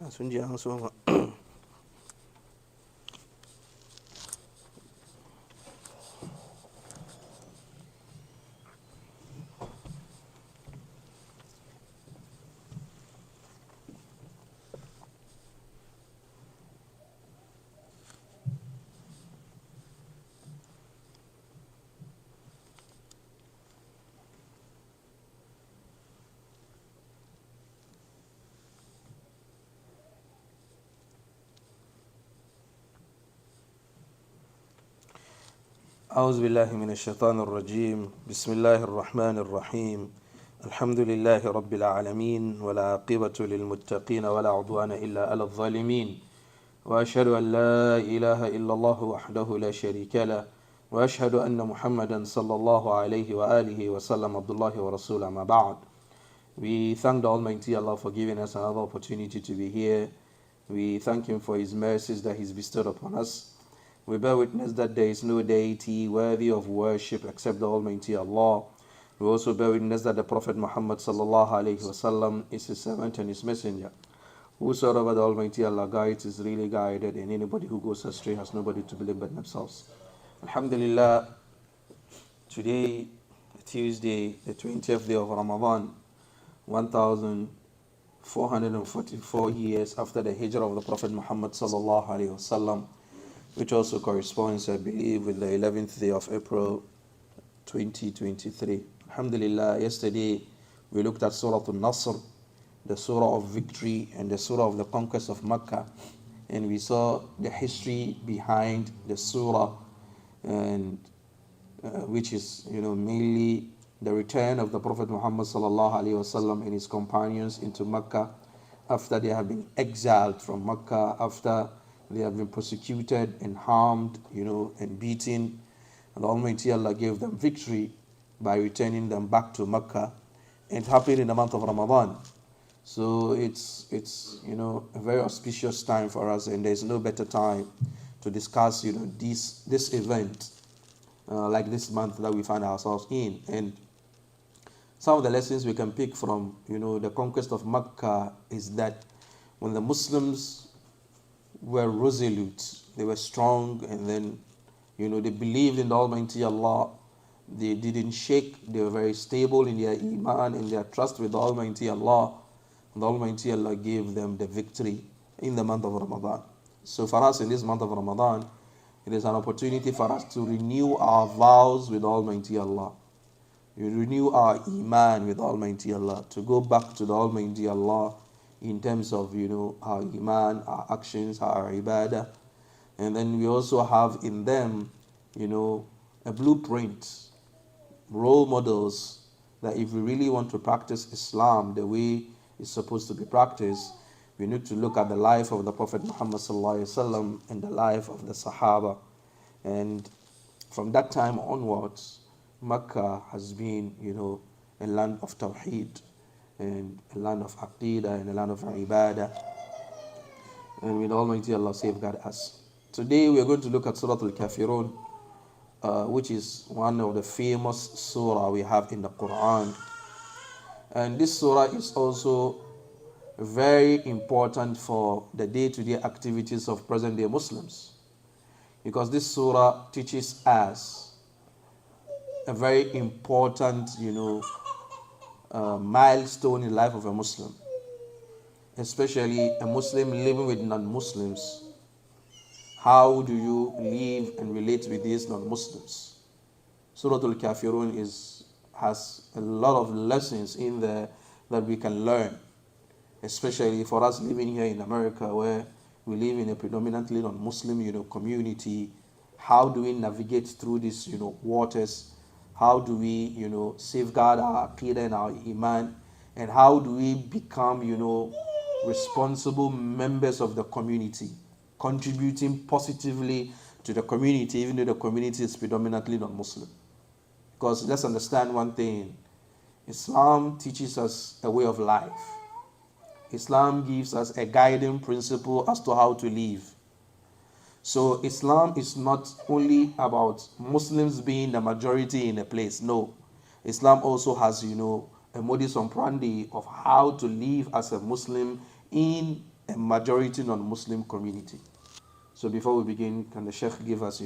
Sunji an so ma. أعوذ بالله من الشيطان الرجيم. بسم الله الرحمن الرحيم. الحمد لله رب العالمين ولا عاقبة للمتقين ولا عدوان إلا على الظالمين، وأشهد أن لا إله إلا الله وحده لا شريك له، وأشهد أن محمدا صلى الله عليه وآله وسلم عبد الله ورسوله. ما بعد. We thank the Almighty Allah for giving us another opportunity to be here. We thank Him for His mercies that He's bestowed upon us. We bear witness that there is no deity worthy of worship except the Almighty Allah. We also bear witness that the Prophet Muhammad sallallahu alaihi wasallam is His servant and His messenger. Whosoever the Almighty Allah guides is really guided, and anybody who goes astray has nobody to blame but themselves. Alhamdulillah, today, Tuesday, the 20th day of Ramadan, 1444 years after the hijrah of the Prophet Muhammad sallallahu alaihi wasallam, which also corresponds, I believe, with the 11th day of April 2023. Alhamdulillah, yesterday we looked at Surah Al-Nasr, the Surah of victory and the Surah of the conquest of Mecca, and we saw the history behind the Surah, and which is, mainly the return of the Prophet Muhammad sallallahu alaihi wasallam and his companions into Mecca after they have been exiled from Mecca, after they have been persecuted and harmed, and beaten. And Almighty Allah gave them victory by returning them back to Mecca. It happened in the month of Ramadan. So it's a very auspicious time for us, and there's no better time to discuss, this event like this month that we find ourselves in. And some of the lessons we can pick from, the conquest of Mecca is that when the Muslims were resolute, they were strong, and then, they believed in the Almighty Allah. They didn't shake. They were very stable in their iman and their trust with the Almighty Allah. And the Almighty Allah gave them the victory in the month of Ramadan. So for us in this month of Ramadan, it is an opportunity for us to renew our vows with Almighty Allah. You renew our iman with Almighty Allah, to go back to the Almighty Allah in terms of, our iman, our actions, our ibadah. And then we also have in them, a blueprint, role models, that if we really want to practice Islam the way it's supposed to be practiced, we need to look at the life of the Prophet Muhammad sallallahu alaihi wasallam and the life of the Sahaba. And from that time onwards, Mecca has been, a land of Tawheed, and a land of Aqidah, and a land of Ibadah. And with Almighty Allah safeguard us. Today we are going to look at Surah Al-Kafirun, which is one of the famous surah we have in the Quran. And this surah is also very important for the day-to-day activities of present-day Muslims, because this surah teaches us a very important, milestone in the life of a Muslim, especially a Muslim living with non-Muslims. How do you live and relate with these non-Muslims? Surah Al-Kafirun has a lot of lessons in there that we can learn, especially for us living here in America, where we live in a predominantly non-Muslim, community. How do we navigate through these, waters? How do we, safeguard our aqidah and our iman? And how do we become, responsible members of the community, contributing positively to the community, even though the community is predominantly non-Muslim? Because let's understand one thing: Islam teaches us a way of life. Islam gives us a guiding principle as to how to live. So Islam is not only about Muslims being the majority in a place. No. Islam also has, a modus operandi of how to live as a Muslim in a majority non-Muslim community. So before we begin, can the Sheikh give us,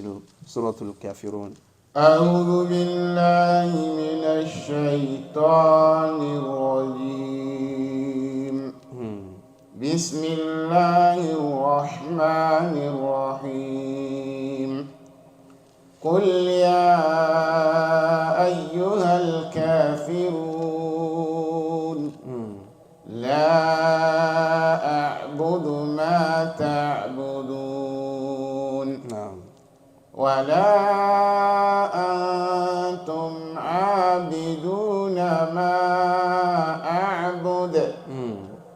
Surah Al-Kafirun? أعوذ بالله من الشيطان الرجيم بسم الله الرحمن الرحيم قل يا أيها الكافرون لا أعبد ما تعبدون ولا أنتم عابدون ما أعبد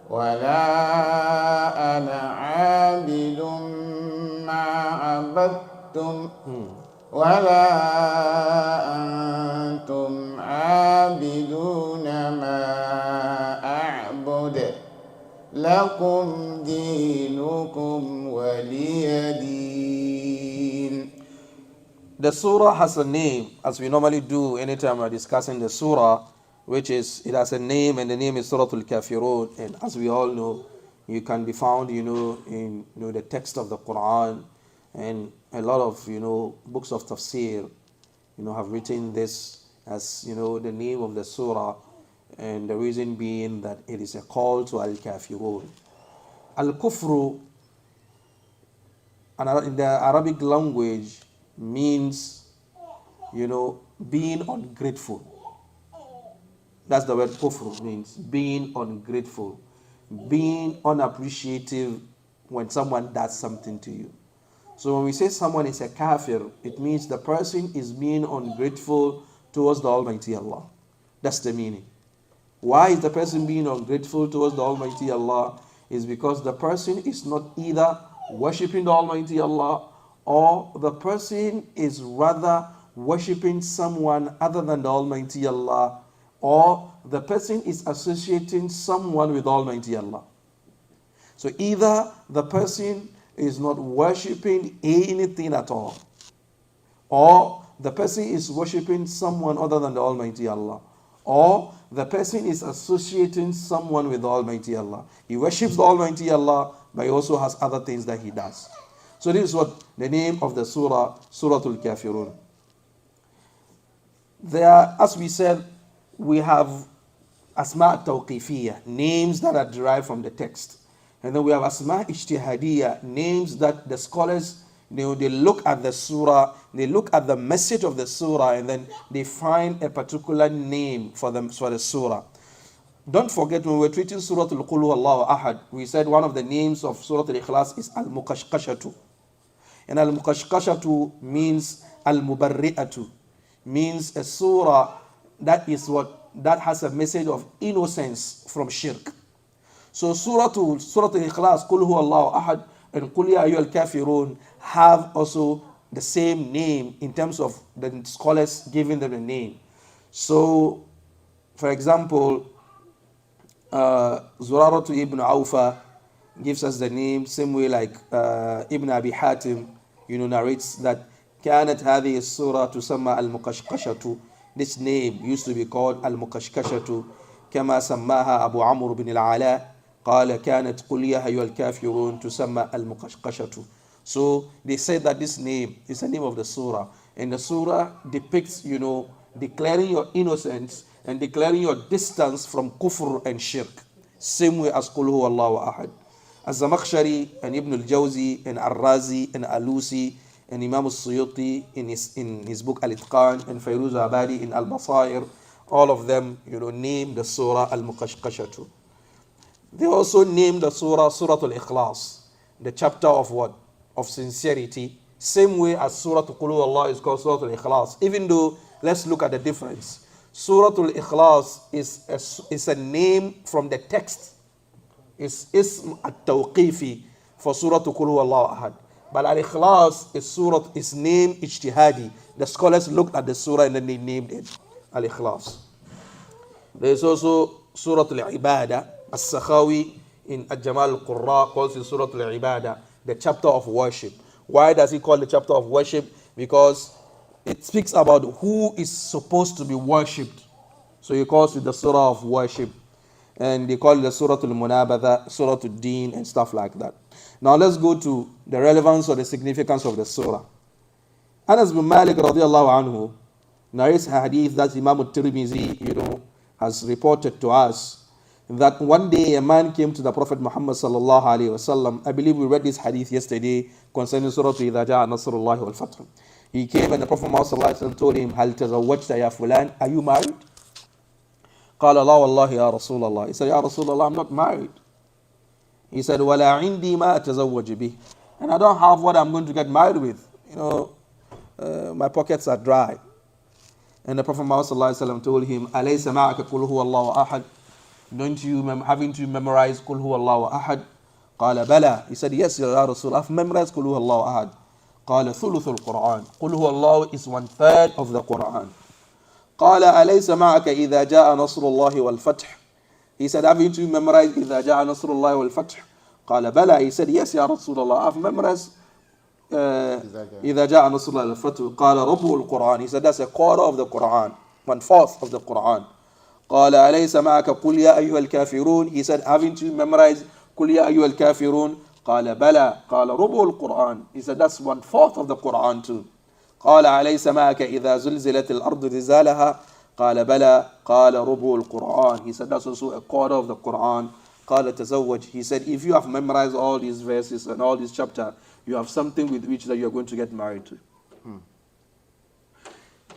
ولا أنا عابد ما عبدتم ولا أنتم عابدون ما أعبد لكم دينكم ولي دين. The surah has a name, as we normally do anytime we're discussing the surah, which is, it has a name, and the name is Surah Al-Kafirun. And as we all know, you can be found, in the text of the Quran, and a lot of, books of tafsir, have written this as, the name of the surah, and the reason being that it is a call to Al-Kafirun. Al-Kufru, in the Arabic language, means, being ungrateful. That's the word kufr means, being ungrateful, being unappreciative when someone does something to you. So when we say someone is a kafir, it means the person is being ungrateful towards the Almighty Allah. That's the meaning. Why is the person being ungrateful towards the Almighty Allah? Is because the person is not either worshipping the Almighty Allah, or the person is rather worshipping someone other than the Almighty Allah, or the person is associating someone with Almighty Allah. So either the person is not worshipping anything at all, or the person is worshipping someone other than the Almighty Allah, or the person is associating someone with the Almighty Allah. He worships the Almighty Allah, but he also has other things that he does. So this is what the name of the surah, Surah Al-Kafirun. There, as we said, we have Asma' Tawqifiyya, names that are derived from the text. And then we have Asma' Ijtihadiyya, names that the scholars, they look at the surah, they look at the message of the surah, and then they find a particular name for the surah. Don't forget, when we're treating Surah Al-Qul Huwallahu Ahad, we said one of the names of Surah Al-Ikhlas is Al-Muqashqashatu. And Al-Muqashqashatu means Al-Mubarri'atu, means a surah that has a message of innocence from shirk. So Surah Al-Ikhlas, Qul Huwallahu Ahad, and Qul Ya Ayyuhal Kafirun have also the same name in terms of the scholars giving them a name. So, for example, Zuraratu ibn Awfa gives us the name, same way like Ibn Abi Hatim, narrates that كانت هذه السورة تسمى المقشقشة. This name used to be called المقشقشة كما سماها أبو عمرو بن العلاء قال كانت قل يا أيها الكافرون تسمى المقشقشة. So they said that this name is the name of the surah, and the surah depicts, declaring your innocence and declaring your distance from kufr and shirk, same way as Qul Huwallahu Ahad. Az-Zamakhshari and Ibn al-Jawzi and Ar-Razi and Alusi and Imam al-Suyuti in his book Al-Itqan, and Fayruz Abadi in Al-Basair, all of them, named the surah Al-Muqashqashatu. They also named the surah Surah Al-Ikhlas, the chapter of what? Of sincerity, same way as Surah Qul Huwallahu is called Surah Al-Ikhlas, even though, let's look at the difference. Surah Al-Ikhlas is a name from the text. It's Ism At-Tawqifi for Surah Qul Huwallahu Ahad. But Al-Ikhlas is name Ijtihadi. The scholars looked at the surah and then they named it Al-Ikhlas. There is also Surah Al-Ibadah. As-Sakhawi in Al-Jamal Al-Qurra calls it Surah Al-Ibadah, the chapter of worship. Why does he call the chapter of worship? Because it speaks about who is supposed to be worshipped. So he calls it the surah of worship. And they call it the Surah Al-Munabadha, Surah Al-Deen, and stuff like that. Now let's go to the relevance or the significance of the surah. Anas bin Malik radiallahu anhu narrates a hadith that Imam al-Tirmidhi, has reported to us, that one day a man came to the Prophet Muhammad sallallahu alaihi wasallam. I believe we read this hadith yesterday concerning Surah Idha Ja'a Nasrullahi wal Fath. He came and the Prophet Muhammad sallallahu alaihi wasallam told him, Hal tazawwajta ya fulan? Are you married? قال لا والله يا رسول الله. He said, Ya Rasulullah, I'm not married. He said, ولا عندي ما أتزوج به. And I don't have what I'm going to get married with. My pockets are dry. And the Prophet Muhammad sallallahu alaihi wasallam told him, أليس معك قل هو الله أحد? Don't you having to memorize قل هو الله أحد? قال بلى. He said, yes, Ya Rasul, I've memorized قل هو الله أحد. قال ثلث القرآن. قل هو الله is 1/3 of the Quran. قال أليس معك إذا جاء نصر الله والفتح? He said, haven't you memorized إذا جاء نصر الله والفتح? قال بلى. He said, yes, Ya Rasulullah, I've memorized إذا جاء نصر الله والفتح. قال ربع القرآن. He said, that's a quarter of the Quran, 1/4 of the Quran. قال أليس معك قل يا أيها الكافرون? He said, haven't you memorized قل يا أيها الكافرون? قال بلى. قال ربع القرآن. He said, that's 1/4 of the Quran too. قال أليس معك إذا زلزلت الأرض زلزالها؟ قال بلى. قال ربع القرآن. He said, that's also a quarter of the Quran. قال تزوج. He said, if you have memorized all these verses and all these chapters, you have something with which that you are going to get married to.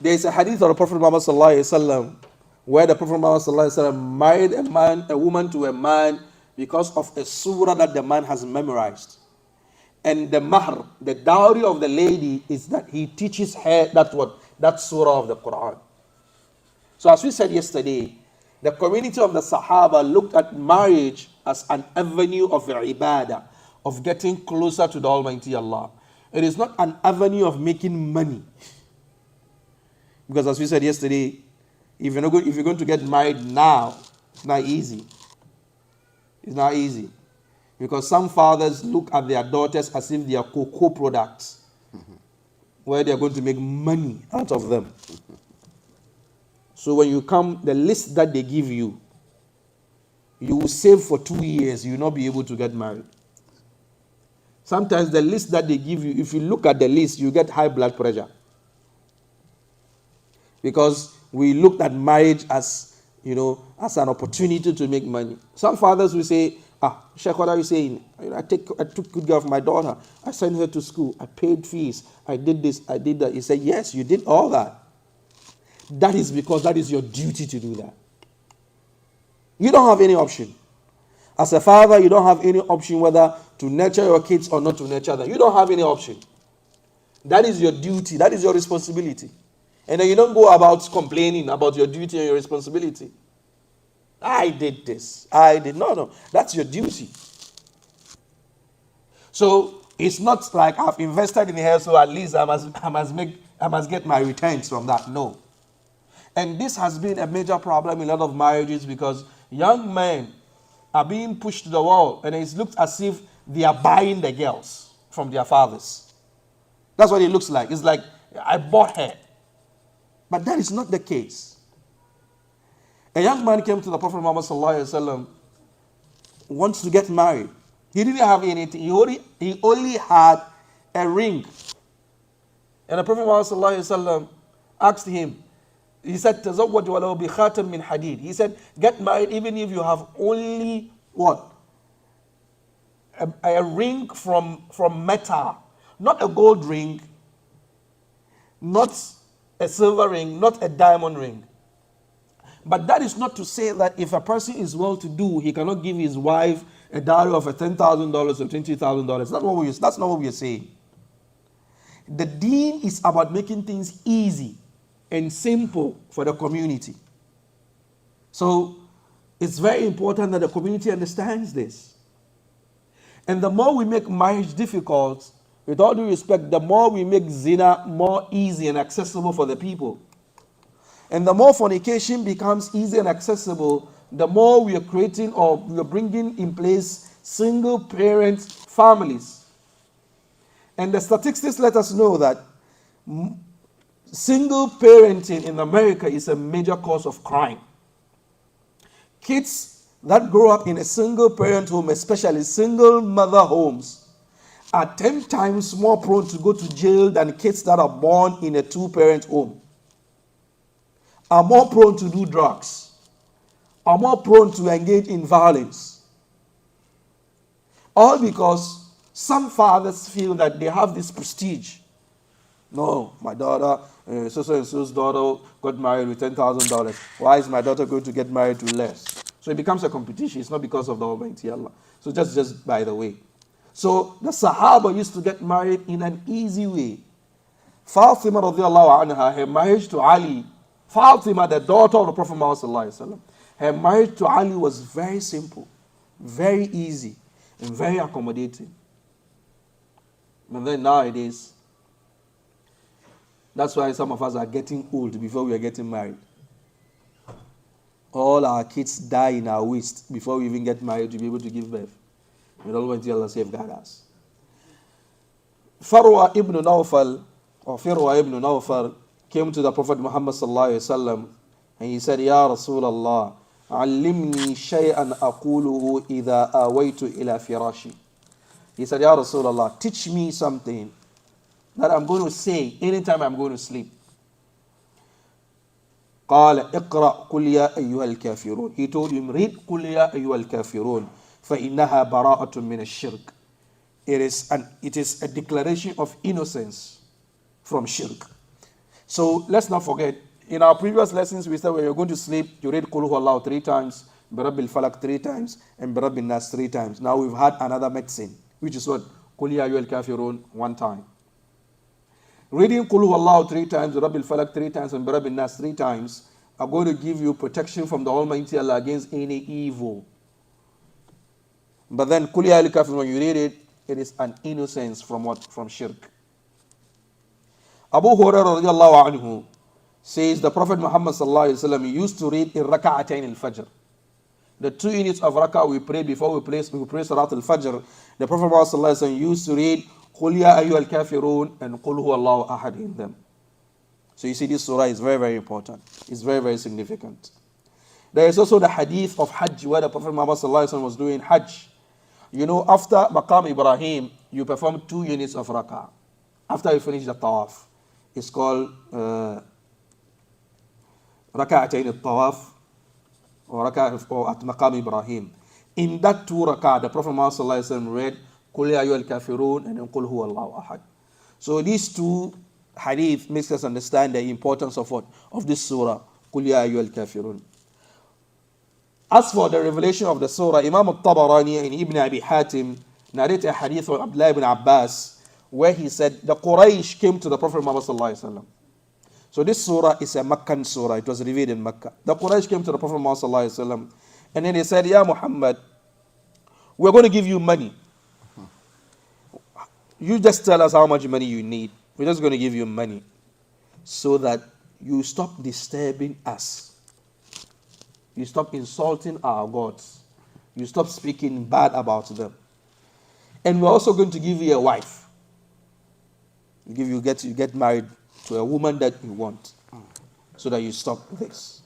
There is a hadith of the Prophet Muhammad sallallahu alaihi wasallam where the Prophet Muhammad sallallahu alaihi wasallam married a woman to a man because of a surah that the man has memorized. And the mahr, the dowry of the lady, is that he teaches her that surah of the Quran. So as we said yesterday, the community of the Sahaba looked at marriage as an avenue of ibadah, of getting closer to the Almighty Allah. It is not an avenue of making money. Because as we said yesterday, if you're going to get married now, it's not easy. It's not easy. Because some fathers look at their daughters as if they are cocoa products, where they are going to make money out of them. So when you come, the list that they give you, you will save for 2 years, you will not be able to get married. Sometimes the list that they give you, if you look at the list, you get high blood pressure. Because we looked at marriage as, as an opportunity to make money. Some fathers will say, Sheikh, what are you saying? I took good care of my daughter. I sent her to school. I paid fees. I did this. I did that. He said, yes, you did all that. That is because that is your duty to do that. You don't have any option. As a father, you don't have any option whether to nurture your kids or not to nurture them. You don't have any option. That is your duty. That is your responsibility. And then you don't go about complaining about your duty and your responsibility. I did this. No. That's your duty. So it's not like I've invested in the hair, so at least I must get my returns from that. No. And this has been a major problem in a lot of marriages because young men are being pushed to the wall and it looks as if they are buying the girls from their fathers. That's what it looks like. It's like, I bought her. But that is not the case. A young man came to the Prophet Muhammad sallallahu alaihi wasallam, wants to get married. He didn't have anything. He only had a ring. And the Prophet Muhammad sallallahu alaihi wasallam asked him, he said, "Tazawwaj walau bi khatam min hadid." He said, get married even if you have only what? A ring from metal. Not a gold ring, not a silver ring, not a diamond ring. But that is not to say that if a person is well-to-do, he cannot give his wife a dowry of $10,000 or $20,000. That's not what we are saying. The deen is about making things easy and simple for the community. So it's very important that the community understands this. And the more we make marriage difficult, with all due respect, the more we make zina more easy and accessible for the people. And the more fornication becomes easy and accessible, the more we are creating or we are bringing in place single parent families. And the statistics let us know that single parenting in America is a major cause of crime. Kids that grow up in a single parent home, especially single mother homes, are 10 times more prone to go to jail than kids that are born in a two-parent home, are more prone to do drugs, are more prone to engage in violence. All because some fathers feel that they have this prestige. No, my daughter, so and so's daughter got married with $10,000. Why is my daughter going to get married to less? So it becomes a competition. It's not because of the Almighty Allah. So just by the way. So the Sahaba used to get married in an easy way. Fatima radiallahu anha, her marriage to Ali, Fatima, the daughter of the Prophet Muhammad sallallahu alaihi wasallam, her marriage to Ali was very simple, very easy, and very accommodating. And then nowadays, that's why some of us are getting old before we are getting married. All our kids die in our waist before we even get married to be able to give birth. May Almighty Allah safeguard us. Firwa ibn Nawfal came to the Prophet Muhammad sallallahu alaihi wasallam and he said, Ya Rasulullah, علمني شيئا أقوله إذا آويت إلى فراشي. He said, Ya Rasulullah, teach me something that I'm going to say anytime I'm going to sleep. قال اقرأ قل يا أيها الكافرون. He told him, read قل يا أيها الكافرون فإنها براءة من الشرك. It is a declaration of innocence from shirk. So let's not forget, in our previous lessons we said when you're going to sleep, you read قل هو الله 3 times, برب الفلق 3 times, and برب الناس 3 times. Now we've had another medicine, which is what? قل يا أيها الكافرون 1 time. Reading قل هو الله 3 times, برب الفلق 3 times, and برب الناس 3 times are going to give you protection from the Almighty Allah against any evil. But then قل يا أيها الكافرون, when you read it, it is an innocence from what? From shirk. Abu Hurairah radiallahu anhu says the Prophet Muhammad sallallahu alaihi wasallam used to read in raka'atayn al-fajr. The 2 units of rak'ah we pray before we pray Salat al-Fajr. The Prophet Muhammad sallallahu alaihi wasallam used to read قُلْ يَا أَيُّهَا الْكَافِرُونَ and قُلْ هُوَ اللَّهُ أَحَدٌ in them. So you see, this surah is very, very important. It's very, very significant. There is also the hadith of Hajj where the Prophet Muhammad sallallahu alaihi wasallam was doing Hajj. You know, after Maqam Ibrahim, you perform 2 units of rak'ah. After you finish the tawaf, it's called rak'atayn al-tawaf or rak'ah at Maqam Ibrahim. In that 2 rak'ah, the Prophet Muhammad sallallahu alaihi wasallam read قُلْ يَا أَيُّهَا الْكَافِرُونَ and قُلْ هُوَ اللَّهُ أَحَدٌ. So these 2 hadith makes us understand the importance of what? Of this surah, قُلْ يَا أَيُّهَا الْكَافِرُونَ. As for the revelation of the surah, Imam al-Tabarani and Ibn Abi Hatim narrate a hadith of Abdullah ibn Abbas where he said the Quraysh came to the Prophet Muhammad sallallahu alaihi wasallam. So this surah is a Meccan surah. It was revealed in Mecca. The Quraysh came to the Prophet Muhammad sallallahu alaihi wasallam and then they said, Ya Muhammad, we're going to give you money. You just tell us how much money you need. We're just going to give you money so that you stop disturbing us. You stop insulting our gods. You stop speaking bad about them. And we're also going to give you a wife. You get married to a woman that you want so that you stop this.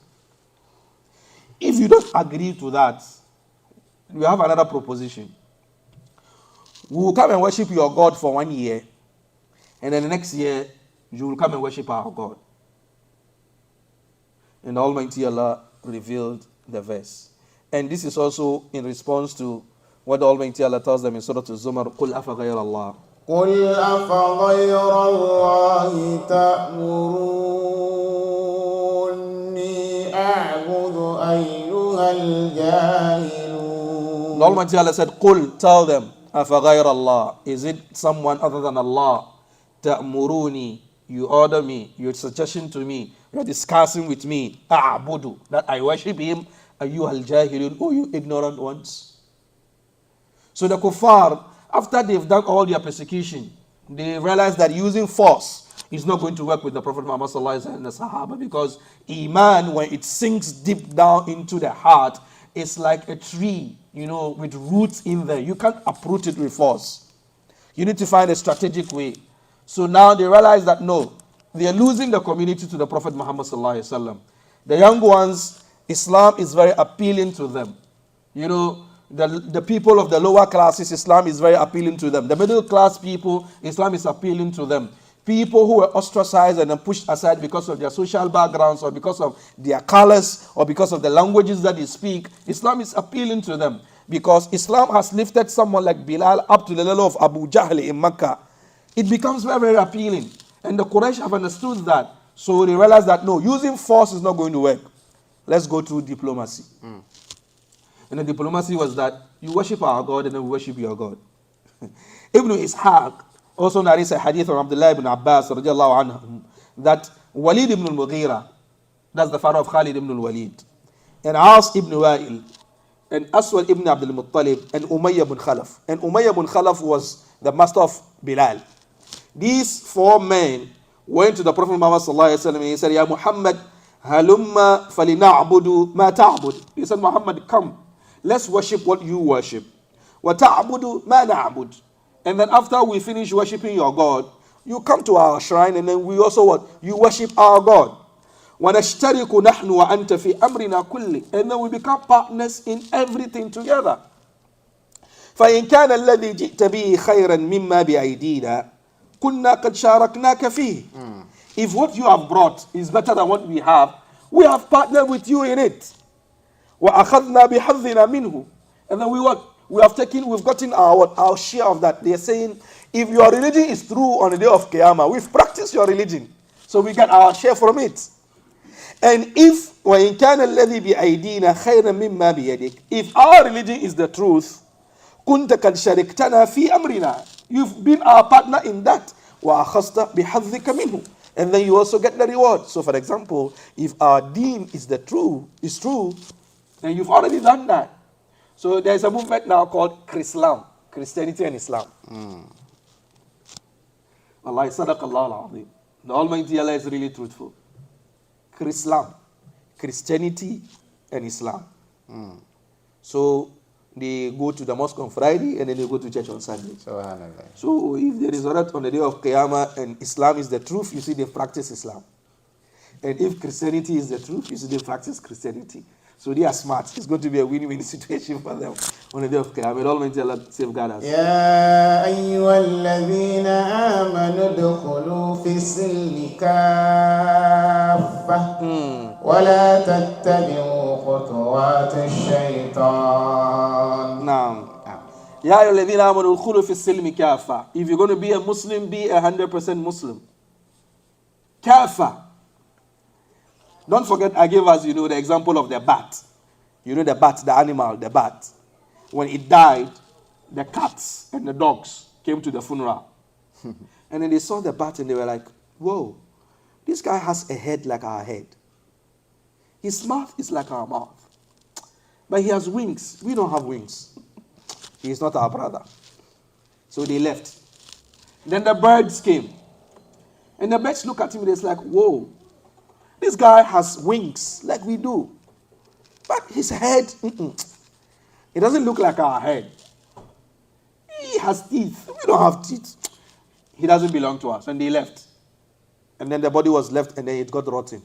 If you don't agree to that, we have another proposition. We will come and worship your God for 1 year, and then the next year, you will come and worship our God. And Almighty Allah revealed the verse. And this is also in response to what the Almighty Allah tells them in Surah Al-Zumar, قُلْ أَفَغَيْرَ اللَّهِ قُلْ أَفَغَيْرَ اللَّهِ تَأْمُرُونِّي أَعْبُدُ أَيُّهَا الْجَاهِلُونَ. The Almighty Allah said, قُلْ, tell them, أَفَغَيْرَ اللَّهِ, is it someone other than Allah? تَأْمُرُونِي, you order me, your suggestion to me, you're discussing with me, أَعْبُدُ, that I worship him, أَيُّهَا الْجَاهِلُونَ, oh you ignorant ones. So the kuffar, after they've done all their persecution, they realize that using force is not going to work with the Prophet Muhammad sallallahu alaihi wasallam and the Sahaba, because Iman, when it sinks deep down into the heart, it's like a tree, with roots in there. You can't uproot it with force. You need to find a strategic way. So now they realize that no, they are losing the community to the Prophet Muhammad sallallahu alaihi wasallam. The young ones, Islam is very appealing to them. You know, the people of the lower classes, Islam is very appealing to them. The middle class people, Islam is appealing to them. People who were ostracized and then pushed aside because of their social backgrounds or because of their colors or because of the languages that they speak, Islam is appealing to them because Islam has lifted someone like Bilal up to the level of Abu Jahl in Mecca. It becomes very, very appealing. And the Quraysh have understood that. So they realize that no, using force is not going to work. Let's go through diplomacy. And the diplomacy was that you worship our God and then we worship your God. Ibn Ishaq also narrates a hadith from Abdullah ibn Abbas radiallahu anhu, that Walid ibn al-Mughira, that's the father of Khalid ibn al-Walid, and As ibn Wa'il, and Aswad ibn Abdul Muttalib, and Umayyah ibn Khalaf. And Umayyah ibn Khalaf was the master of Bilal. These four men went to the Prophet Muhammad sallallahu alaihi wasallam and he said, Ya Muhammad, halumma falina'budu ma ta'bud. He said, Muhammad, come, let's worship what you worship. Wa ta'budu ma na'bud. And then after we finish worshiping your God, you come to our shrine and then we also what? You worship our God. وَنَشْتَرِكُ نَحْنُ وَأَنْتَ فِي أَمْرِنَا كُلِّ. And then we become partners in everything together. فَإِنْ كَانَ الَّذِي جِئْتَ بِهِ خَيْرًا مِمَّا بِأَيْدِينَا كُنَّا قَدْ شَارَكْنَاكَ فِيهِ. If what you have brought is better than what we have partnered with you in it. وَأَخَذْنَا بِحَظِّنَا مِنْهُ. And then we've gotten our share of that. They're saying, if your religion is true on the day of Qiyamah, we've practiced your religion. So we get our share from it. And if وَإِنْ كَانَ الَّذِي بِأَيْدِينَا خَيْرًا مِمَّا بِيَدِكَ, if our religion is the truth, كُنْتَ قَدْ شَرِكْتَنَا فِي أَمْرِنَا, you've been our partner in that. وَأَخَذْتَ بِحَظِّكَ مِنْهُ. And then you also get the reward. So for example, if our deen is true, then you've already done that. So there's a movement now called Chrislam, Christianity and Islam. Allah, sadaqallah al-azim. The Almighty Allah is really truthful. Chrislam, Christianity and Islam. So they go to the mosque on Friday and then they go to church on Sunday. So if there is a on the day of Qiyamah and Islam is the truth, you see they practice Islam. And if Christianity is the truth, you see they practice Christianity. So they are smart. It's going to be a win-win situation for them on the day of Qiyamah. Almighty Allah safeguard us. يا أيها الذين آمنوا ادخلوا في السلم كافة ولا تتبعوا خطوات الشيطان. Now, يا أيها الذين آمنوا ادخلوا في السلم كافة. If you're going to be a Muslim, be 100% Muslim. Kafa. Don't forget, I gave us, the example of the bat. The bat, the animal, the bat. When it died, the cats and the dogs came to the funeral. And then they saw the bat and they were like, whoa, this guy has a head like our head. His mouth is like our mouth. But he has wings. We don't have wings. He is not our brother. So they left. Then the birds came. And the birds look at him and it's like, whoa, this guy has wings like we do. But his head, it doesn't look like our head. He has teeth. We don't have teeth. He doesn't belong to us. And they left. And then the body was left and then it got rotten.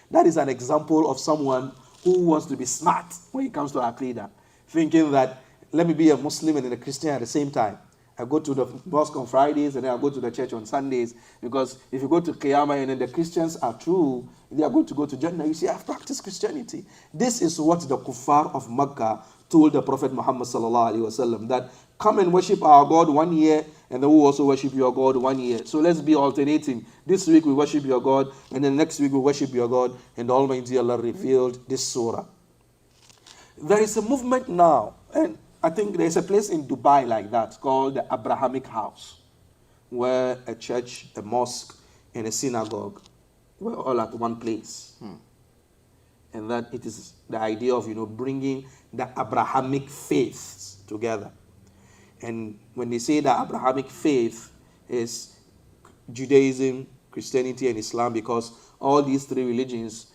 That is an example of someone who wants to be smart when it comes to Aqidah. Thinking that, let me be a Muslim and a Christian at the same time. I go to the mosque on Fridays and then I go to the church on Sundays. Because if you go to Qiyamah and then the Christians are true, they are going to go to Jannah. You see, I've practiced Christianity. This is what the kuffar of Makkah told the Prophet Muhammad sallallahu alaihi wasallam, that come and worship our God 1 year and then we'll also worship your God 1 year. So let's be alternating. This week we worship your God and then next week we worship your God. And the Almighty Allah revealed this surah. There is a movement now, and I think there's a place in Dubai like that called the Abrahamic House, where a church, a mosque, and a synagogue were all at one place. And that it is the idea of, bringing the Abrahamic faiths together. And when they say the Abrahamic faith is Judaism, Christianity, and Islam, because all these three religions,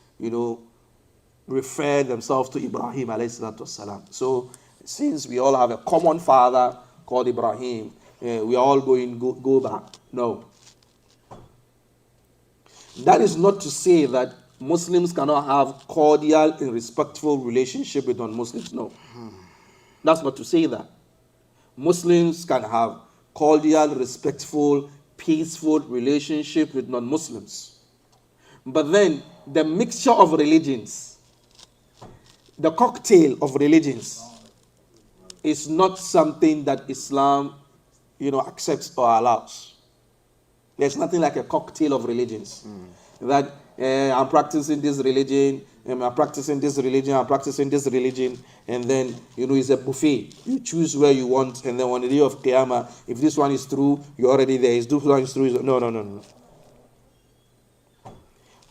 refer themselves to Ibrahim alayhi salatu wasalam. So since we all have a common father called Ibrahim, we are all going to go back. No. That is not to say that Muslims cannot have cordial and respectful relationship with non-Muslims. No. That's not to say that. Muslims can have cordial, respectful, peaceful relationship with non-Muslims. But then the mixture of religions, the cocktail of religions, is not something that Islam, accepts or allows. There's nothing like a cocktail of religions. That I'm practicing this religion, I'm practicing this religion, I'm practicing this religion, and then, it's a buffet. You choose where you want, and then on the day of Qiyamah, if this one is true, you're already there. If this one is true, no.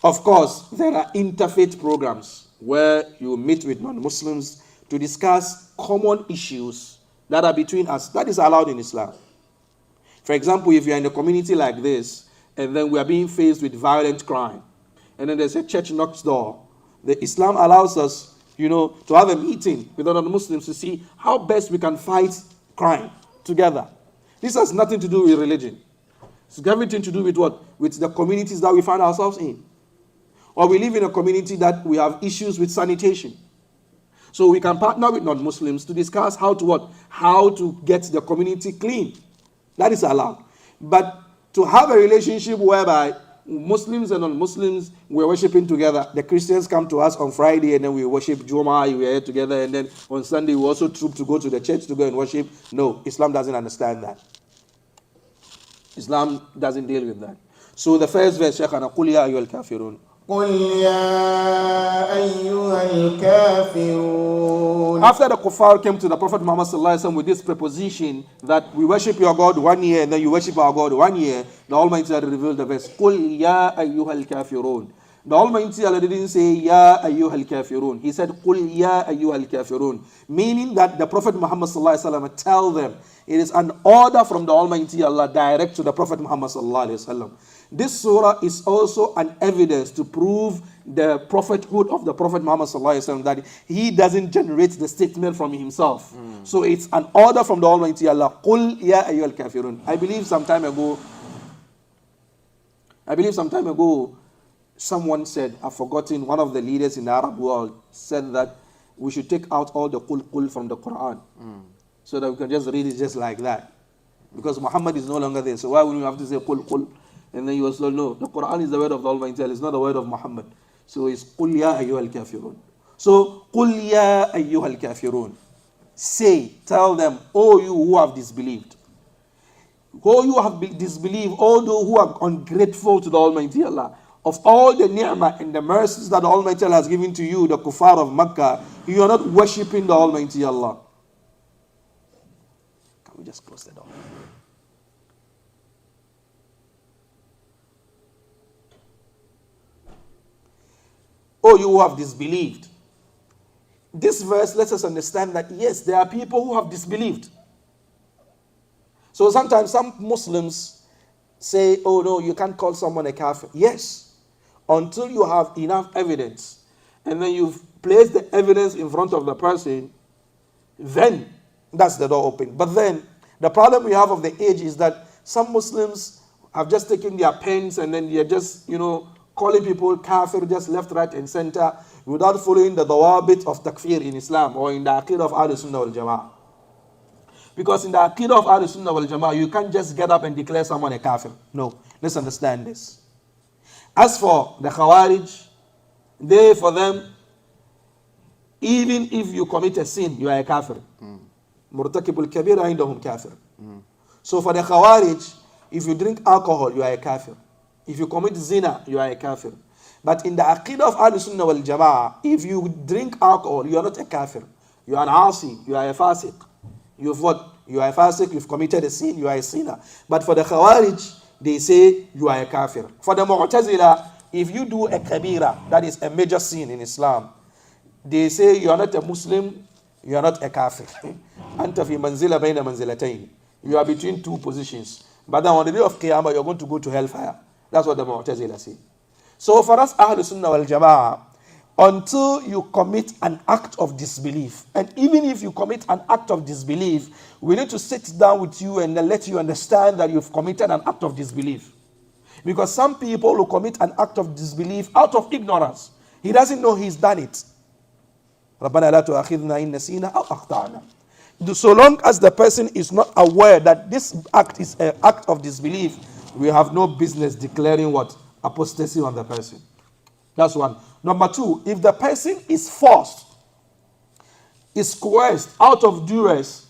Of course, there are interfaith programs where you meet with non-Muslims to discuss common issues that are between us. That is allowed in Islam. For example, if you're in a community like this, and then we are being faced with violent crime, and then there's a church next door, the Islam allows us, to have a meeting with other Muslims to see how best we can fight crime together. This has nothing to do with religion. It's everything to do with what? With the communities that we find ourselves in. Or we live in a community that we have issues with sanitation. So we can partner with non-Muslims to discuss how to what? How to get the community clean. That is allowed. But to have a relationship whereby Muslims and non-Muslims, we're worshiping together. The Christians come to us on Friday and then we worship Juma, we are here together, and then on Sunday we also troop to go to the church to go and worship. No, Islam doesn't understand that. Islam doesn't deal with that. So the first verse, Shaykhana, قُلْ يَا أَيُّهَا الْكَافِرُونَ قل يا أيها الكافرون. After the kuffar came to the Prophet Muhammad sallallahu alaihi wasallam with this proposition that we worship your God 1 year and then you worship our God 1 year, the Almighty Allah revealed the verse, قُلْ يَا أَيُّهَا الْكَافِرُونَ. The Almighty Allah didn't say, يَا أَيُّهَا الْكَافِرُونَ. He said, قُلْ يَا أَيُّهَا الْكَافِرُونَ. Meaning that the Prophet Muhammad sallallahu alaihi wasallam tell them, it is an order from the Almighty Allah direct to the Prophet Muhammad sallallahu alaihi wasallam. This surah is also an evidence to prove the prophethood of the Prophet Muhammad sallallahu alaihi wasallam, that he doesn't generate the statement from himself. So it's an order from the Almighty Allah. قُلْ يَا أَيُّهَا الْكَافِرُونَ. I believe some time ago, someone said, I've forgotten, one of the leaders in the Arab world said that we should take out all the qul from the Quran, so that we can just read it just like that. Because Muhammad is no longer there. So why would we have to say qul? And then you also know, the Quran is the word of the Almighty Allah, it's not the word of Muhammad. So it's قُلْ يَا أَيُّهَا الْكَافِرُونَ. So قُلْ يَا أَيُّهَا الْكَافِرُونَ. Say, tell them, O you who have disbelieved. O you have disbelieved, all those who are ungrateful to the Almighty Allah. Of all the ni'mah and the mercies that the Almighty Allah has given to you, the kuffar of Makkah, you are not worshipping the Almighty Allah. Can we just close the door? Oh, you who have disbelieved. This verse lets us understand that yes, there are people who have disbelieved. So sometimes some Muslims say, oh no, you can't call someone a kafir. Yes, until you have enough evidence, and then you've placed the evidence in front of the person, then that's the door open. But then the problem we have of the age is that some Muslims have just taken their pens and then they're just, calling people kafir just left, right, and center without following the dawabit of takfir in Islam or in the aqidah of Ahlul Sunnah wal Jama'ah. Because in the aqidah of Ahlul Sunnah wal Jama'ah, you can't just get up and declare someone a kafir. No, let's understand this. As for the Khawarij, for them, even if you commit a sin, you are a kafir. Murtakibul kabira indahum kafir. So for the Khawarij, if you drink alcohol, you are a kafir. If you commit zina, you are a kafir. But in the aqidah of Ahlul Sunnah wal Jama'ah, if you drink alcohol, you are not a kafir. You are an asi, you are a fasiq. You've what? You are a fasiq, you've committed a sin, you are a sinner. But for the Khawarij, they say you are a kafir. For the Mu'tazila, if you do a kabira, that is a major sin in Islam, they say you are not a Muslim, you are not a kafir. Anta fi manzila bayna manzilatayn. You are between two positions. But then on the day of Qiyamah, you're going to go to hellfire. That's what the Mu'tazila say. So for us, Ahlul Sunnah wal Jama'ah, until you commit an act of disbelief, and even if you commit an act of disbelief, we need to sit down with you and let you understand that you've committed an act of disbelief. Because some people who commit an act of disbelief out of ignorance, he doesn't know he's done it. رَبَّنَا لَا تُؤَاخِذْنَا إِن نَّسِينَا أَوْ أَخْطَأْنَا. So long as the person is not aware that this act is an act of disbelief, we have no business declaring what? Apostasy on the person. That's one. Number two, if the person is forced, is coerced out of duress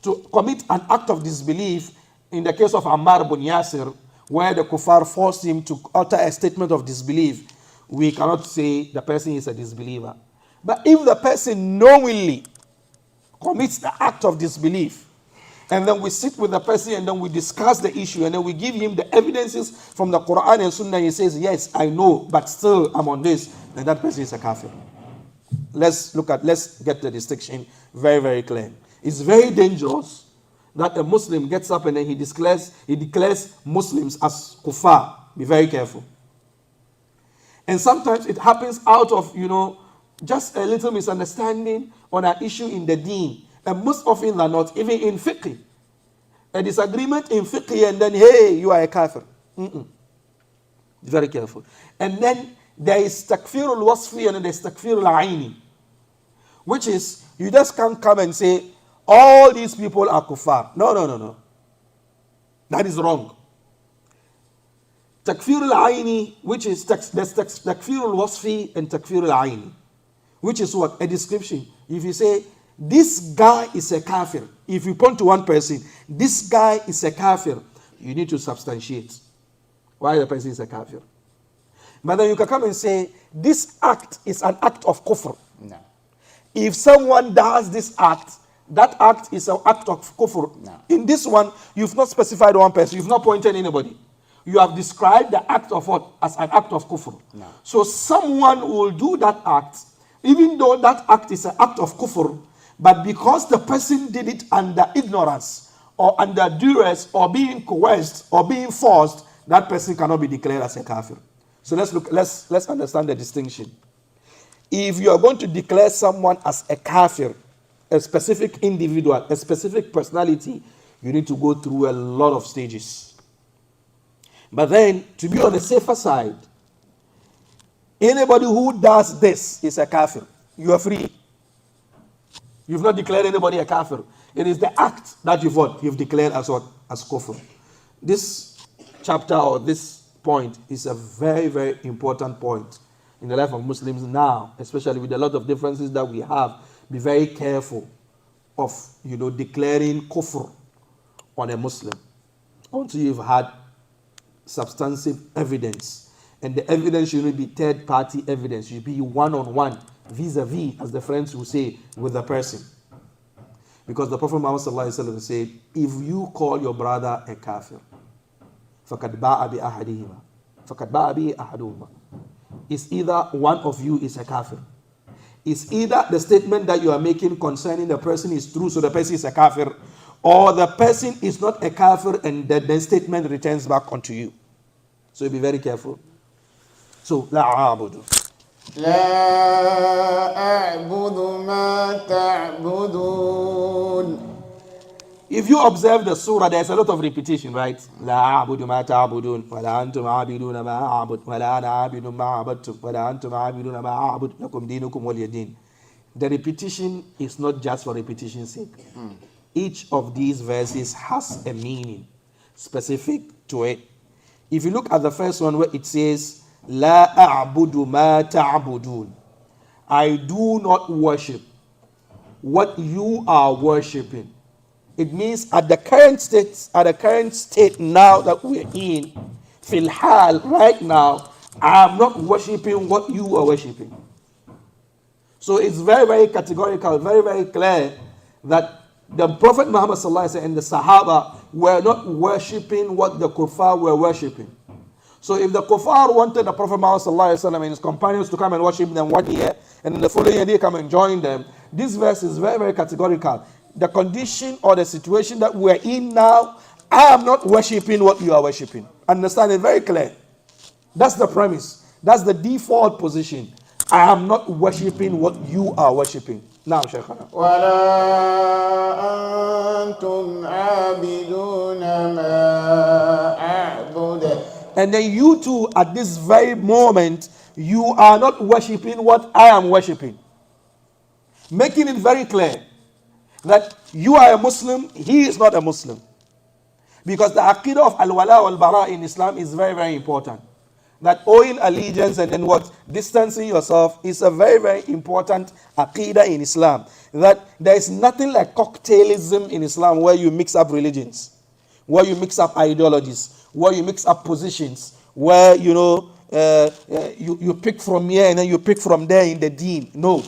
to commit an act of disbelief, in the case of Ammar bin Yasir, where the kuffar forced him to utter a statement of disbelief, we cannot say the person is a disbeliever. But if the person knowingly commits the act of disbelief, and then we sit with the person and then we discuss the issue and then we give him the evidences from the Quran and Sunnah, he says, yes, I know, but still I'm on this, then that person is a kafir. Let's get the distinction very, very clear. It's very dangerous that a Muslim gets up and then he declares Muslims as kuffar. Be very careful. And sometimes it happens out of, just a little misunderstanding on an issue in the deen. And most often than not, even in fiqh, a disagreement in fiqh and then, hey, you are a kafir. Very careful. And then there is takfir al-wasfi and there is takfir al-aini, which is, you just can't come and say, all these people are kuffar. No. That is wrong. Takfir al-aini, which is, there's takfir al-wasfi and takfir al-aini, which is what? A description. If you say, this guy is a kafir, if you point to one person, this guy is a kafir, you need to substantiate why the person is a kafir. But then you can come and say, this act is an act of kufr. No. If someone does this act, that act is an act of kufr. No. In this one, you've not specified one person, you've not pointed anybody. You have described the act of what? As an act of kufr. No. So someone will do that act, even though that act is an act of kufr, but because the person did it under ignorance, or under duress, or being coerced, or being forced, that person cannot be declared as a kafir. So let's understand the distinction. If you are going to declare someone as a kafir, a specific individual, a specific personality, you need to go through a lot of stages. But then, to be on the safer side, anybody who does this is a kafir. You are free. You've not declared anybody a kafir. It is the act that you've declared as what? As kufr. This chapter or this point is a very, very important point in the life of Muslims now, especially with a lot of differences that we have. Be very careful of declaring kufr on a Muslim until you've had substantive evidence. And the evidence should not be third-party evidence. It should be one-on-one, vis-a-vis, as the French will say, with the person. Because the Prophet Muhammad said, if you call your brother a kafir, فَقَدْ بَاءَ بِأَحَدِهِمَا فَقَدْ بَاءَ بِهِ أَحَدُهُمَا. It's either one of you is a kafir. It's either the statement that you are making concerning the person is true, so the person is a kafir, or the person is not a kafir and the statement returns back onto you. So be very careful. So, لا أعبد لا أعبد ما تعبدون. If you observe the surah, there's a lot of repetition, right? لا أعبد ما تعبدون ولا أنتم عابدون ما أعبد ولا أنا عابد ما عبدتم ولا أنتم عابدون ما أعبد لكم دينكم ولي دين. The repetition is not just for repetition's sake. Each of these verses has a meaning specific to it. If you look at the first one where it says, لا أعبد ما تعبدون, I do not worship what you are worshipping. It means at the current state now that we're in, fil hal, right now, I am not worshipping what you are worshipping. So it's very, very categorical, very, very clear that the Prophet Muhammad ﷺ and the Sahaba were not worshipping what the kuffar were worshipping. So if the kuffar wanted the Prophet Muhammad ﷺ and his companions to come and worship them 1 year, and in the following year they come and join them, this verse is very, very categorical. The condition or the situation that we're in now, I am not worshipping what you are worshipping. Understand it very clear. That's the premise. That's the default position. I am not worshipping what you are worshipping. Now, Shaykhana. ولا أنتم عابدون ما أعبد. And then you too, at this very moment, you are not worshipping what I am worshipping. Making it very clear. that you are a Muslim, he is not a Muslim. Because the aqidah of al-wala wal-bara in Islam is very, very important. That owing allegiance and then what? Distancing yourself is a very, very important aqidah in Islam. That there is nothing like cocktailism in Islam where you mix up religions, where you mix up ideologies, where you mix up positions, where you pick from here and then you pick from there in the deen. No.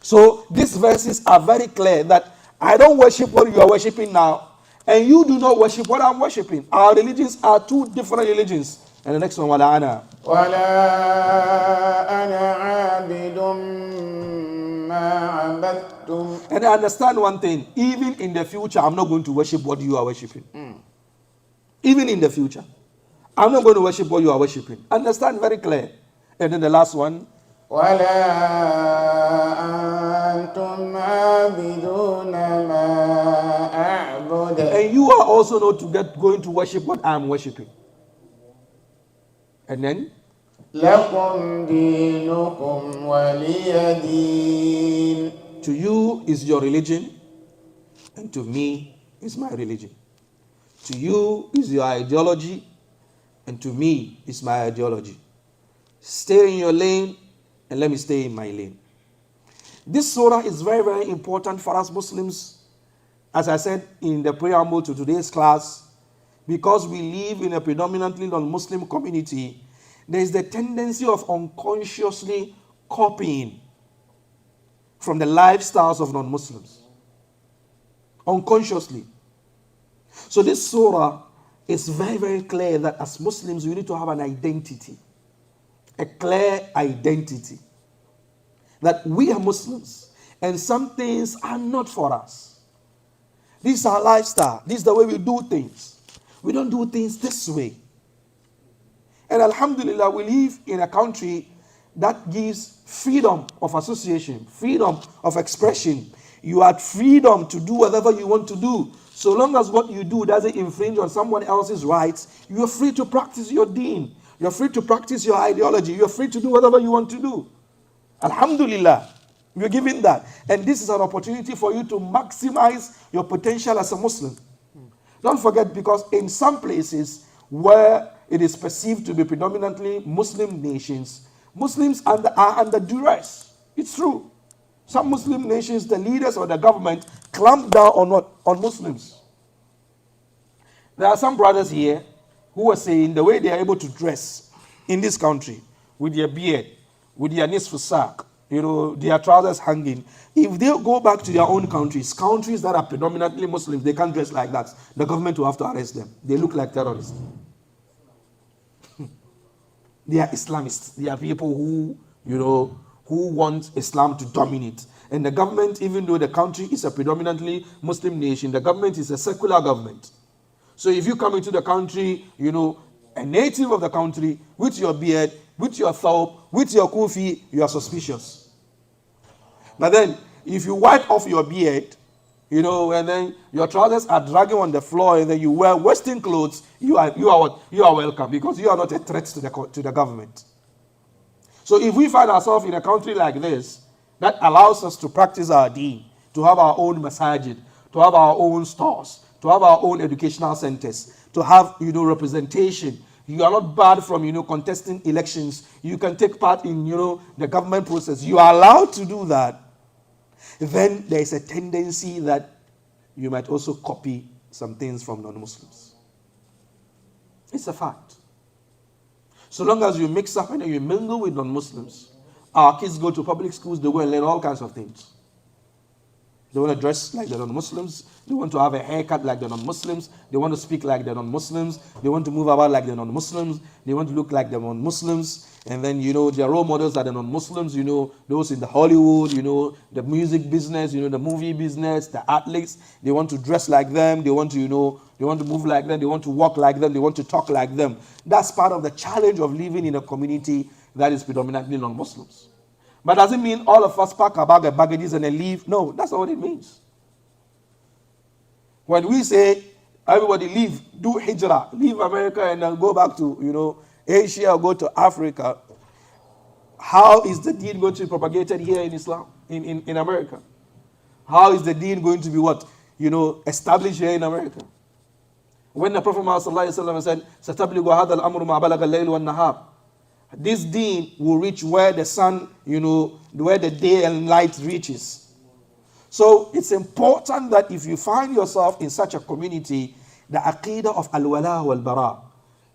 So these verses are very clear that I don't worship what you are worshiping now, and you do not worship what I'm worshiping. Our religions are two different religions. And the next one, wala ana. ولا أنا عابد ما عبدتم. And I understand one thing, even in the future, I'm not going to worship what you are worshiping. Even in the future, I'm not going to worship what you are worshiping. Understand very clear. And then the last one, ولا أنتم عابدون ما أعبد. and you are also not going to worship what I am worshiping. And then, لكم دينكم ولي دين. to you is your religion, and to me is my religion. To you is your ideology, and to me is my ideology. Stay in your lane, and let me stay in my lane. This surah is very, very important for us Muslims, as I said in the preamble to today's class, because we live in a predominantly non-Muslim community. There is the tendency of unconsciously copying from the lifestyles of non-Muslims. Unconsciously. So this surah is very, very clear that as Muslims we need to have an identity. A clear identity. That we are Muslims and some things are not for us. This is our lifestyle. This is the way we do things. We don't do things this way. And alhamdulillah, we live in a country that gives freedom of association, freedom of expression. You have freedom to do whatever you want to do. So long as what you do doesn't infringe on someone else's rights, you are free to practice your deen. You're free to practice your ideology. You're free to do whatever you want to do. Alhamdulillah, you're given that. And this is an opportunity for you to maximize your potential as a Muslim. Don't forget, because in some places where it is perceived to be predominantly Muslim nations, Muslims are under duress. It's true. Some Muslim nations, the leaders or the government clamp down on what? On Muslims. There are some brothers here who are saying the way they are able to dress in this country with their beard, with their nisfu sack, their trousers hanging. If they go back to their own countries that are predominantly Muslims, they can't dress like that. The government will have to arrest them. They look like terrorists. They are Islamists. They are people who want Islam to dominate. And the government, even though the country is a predominantly Muslim nation, the government is a secular government. So if you come into the country, a native of the country, with your beard, with your thawb, with your kufi, you are suspicious. But then, if you wipe off your beard, and then your trousers are dragging on the floor, and then you wear Western clothes, you are welcome, because you are not a threat to the government. So if we find ourselves in a country like this, that allows us to practice our deen, to have our own masjid, to have our own stores, to have our own educational centers, to have representation. You are not barred from contesting elections. You can take part in the government process. You are allowed to do that. Then there is a tendency that you might also copy some things from non-Muslims. It's a fact. So long as you mix up and you mingle with non-Muslims, our kids go to public schools, they go and learn all kinds of things. They want to dress like the non-Muslims. They want to have a haircut like the non-Muslims. They want to speak like the non-Muslims. They want to move about like the non-Muslims. They want to look like the non-Muslims. And then, their role models are the non-Muslims, those in the Hollywood, the music business, the movie business, the athletes. They want to dress like them. They want to, they want to move like them. They want to walk like them. They want to talk like them. That's part of the challenge of living in a community that is predominantly non-Muslims. But doesn't mean all of us pack our baggages and then leave. No, that's not what it means. When we say everybody leave, do hijrah, leave America and then go back to, Asia or go to Africa, how is the deen going to be propagated here in Islam, in America? How is the deen going to be what? Established here in America? When the Prophet Muhammad said, "Satablighu hadha al-amru ma balagha al-layl wa an-nahar." This deen will reach where the sun, where the day and light reaches. So it's important that if you find yourself in such a community, the aqidah of al-wala wal-bara,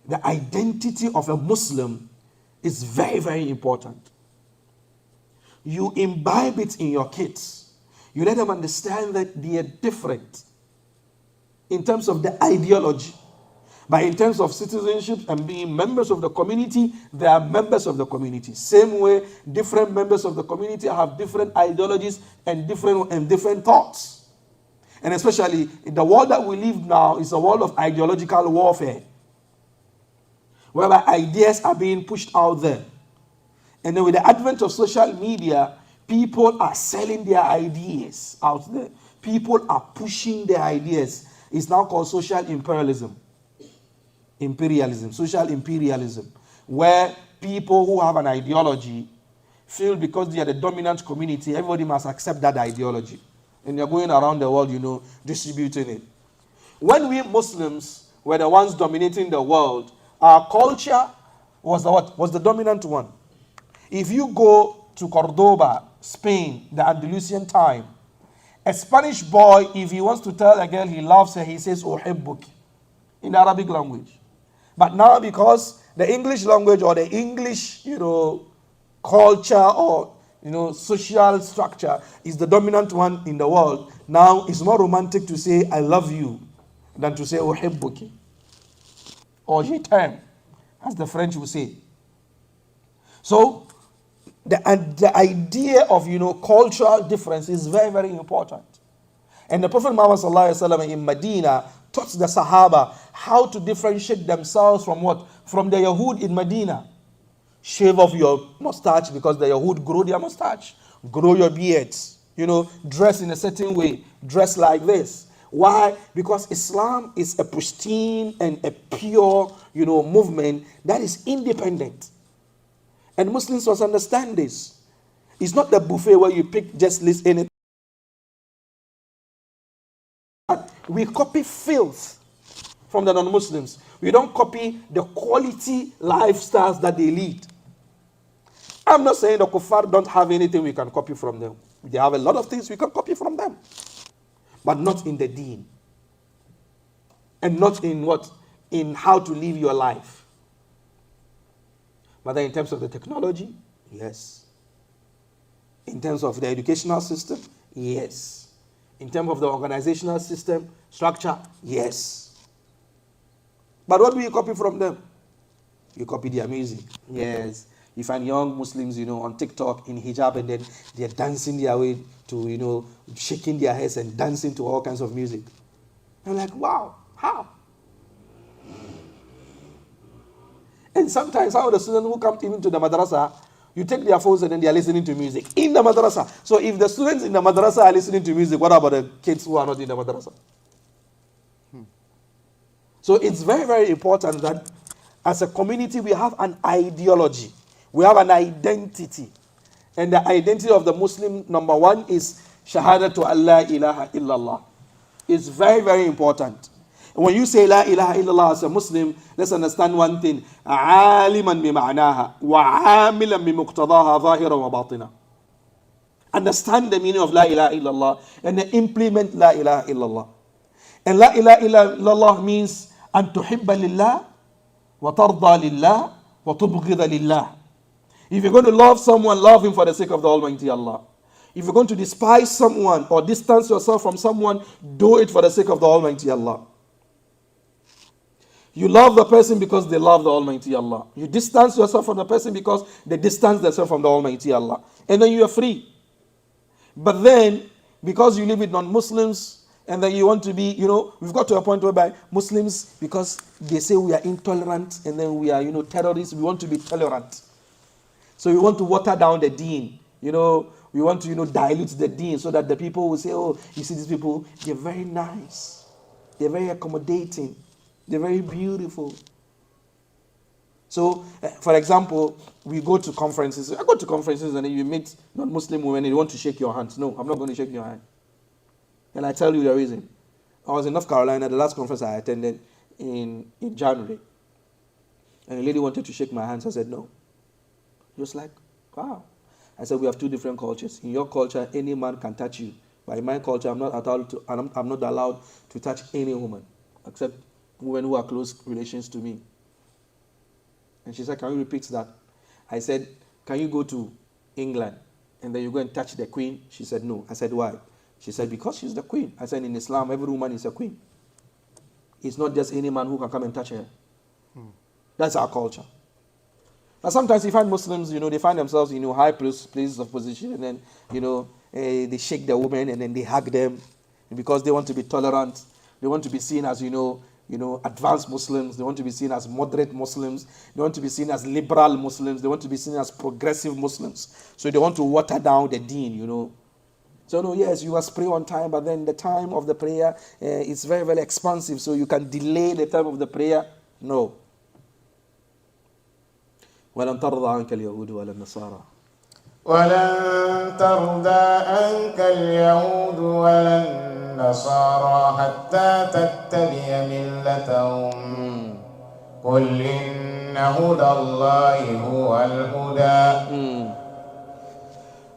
the identity of a Muslim, is very, very important. You imbibe it in your kids. You let them understand that they are different in terms of the ideology. But in terms of citizenship and being members of the community, they are members of the community. Same way, different members of the community have different ideologies and different thoughts. And especially in the world that we live now is a world of ideological warfare, whereby ideas are being pushed out there. And then with the advent of social media, people are selling their ideas out there. People are pushing their ideas. It's now called social imperialism. Social imperialism, where people who have an ideology feel because they are the dominant community, everybody must accept that ideology. And they're going around the world, distributing it. When we Muslims were the ones dominating the world, our culture was the dominant one. If you go to Cordoba, Spain, the Andalusian time, a Spanish boy, if he wants to tell a girl he loves her, he says, "Uhibbuki," in the Arabic language. But now, because the English language or the English, culture or, social structure is the dominant one in the world, now it's more romantic to say, "I love you," than to say, "Uhibbuki," or "Je t'aime," as the French will say. So, the idea of, cultural difference is very, very important. And the Prophet Muhammad ﷺ in Medina taught the Sahaba how to differentiate themselves from what? From the Yahud in Medina. Shave off your mustache because the Yahud grow their mustache. Grow your beards. Dress in a certain way. Dress like this. Why? Because Islam is a pristine and a pure, movement that is independent. And Muslims must understand this. It's not the buffet where you pick just list anything. We copy filth from the non-Muslims. We don't copy the quality lifestyles that they lead. I'm not saying the kuffar don't have anything we can copy from them. They have a lot of things we can copy from them. But not in the deen. And not in what? In how to live your life. But then in terms of the technology, yes. In terms of the educational system, yes. In terms of the organizational system, structure, yes. But what do you copy from them? You copy their music, yes. You find young Muslims, on TikTok in hijab, and then they're dancing their way to, shaking their heads and dancing to all kinds of music. I'm like, wow, how? And sometimes some of the students who come even to the madrasa, you take their phones and then they are listening to music in the madrasa. So if the students in the madrasa are listening to music, what about the kids who are not in the madrasa? So it's very, very important that as a community we have an ideology. We have an identity. And the identity of the Muslim, number one, is Shahadatu Allah ilaha illallah. It's very, very important. And when you say La ilaha illallah as a Muslim, let's understand one thing. عَالِمًا بِمَعْنَاهَا وَعَامِلًا بِمُقْتَضَاهَا ظَاهِرًا وَبَاطِنًا. Understand the meaning of La ilaha illallah and then implement La ilaha illallah. And La ilaha illallah means أن تحب لله وترضى لله وتبغض لله. If you're going to love someone, love him for the sake of the Almighty Allah. If you're going to despise someone or distance yourself from someone, do it for the sake of the Almighty Allah. You love the person because they love the Almighty Allah. You distance yourself from the person because they distance themselves from the Almighty Allah. And then you are free. But then, because you live with non-Muslims, and then you want to be, we've got to a point whereby Muslims, because they say we are intolerant, and then we are, terrorists, we want to be tolerant. So we want to water down the deen. We want to, dilute the deen so that the people will say, oh, you see these people, they're very nice. They're very accommodating. They're very beautiful. So, for example, we go to conferences. I go to conferences and then you meet non-Muslim women and you want to shake your hands. No, I'm not going to shake your hand. And I tell you the reason. I was in North Carolina, the last conference I attended in January. And a lady wanted to shake my hands. I said, no. Just like, wow. I said, we have two different cultures. In your culture, any man can touch you. But in my culture, I'm not allowed to touch any woman, except women who are close relations to me. And she said, can you repeat that? I said, can you go to England and then you go and touch the queen? She said, no. I said, why? She said, because she's the queen. I said, in Islam, every woman is a queen. It's not just any man who can come and touch her. That's our culture. Now sometimes you find Muslims, they find themselves in high places of position, and then, they shake the women and then they hug them, and because they want to be tolerant. They want to be seen as, advanced Muslims. They want to be seen as moderate Muslims. They want to be seen as liberal Muslims. They want to be seen as progressive Muslims. So they want to water down the deen, So no, yes, you must pray on time, but then the time of the prayer is very, very expansive, so you can delay the time of the prayer. No. وَلَنْ تَرْضَى عَنْكَ الْيَهُودُ وَلَا النَّصَارَى ولن ترضى عنك اليهود ولا النصارى حتى تتبع ملتهم قل إن هدى الله هو الهدى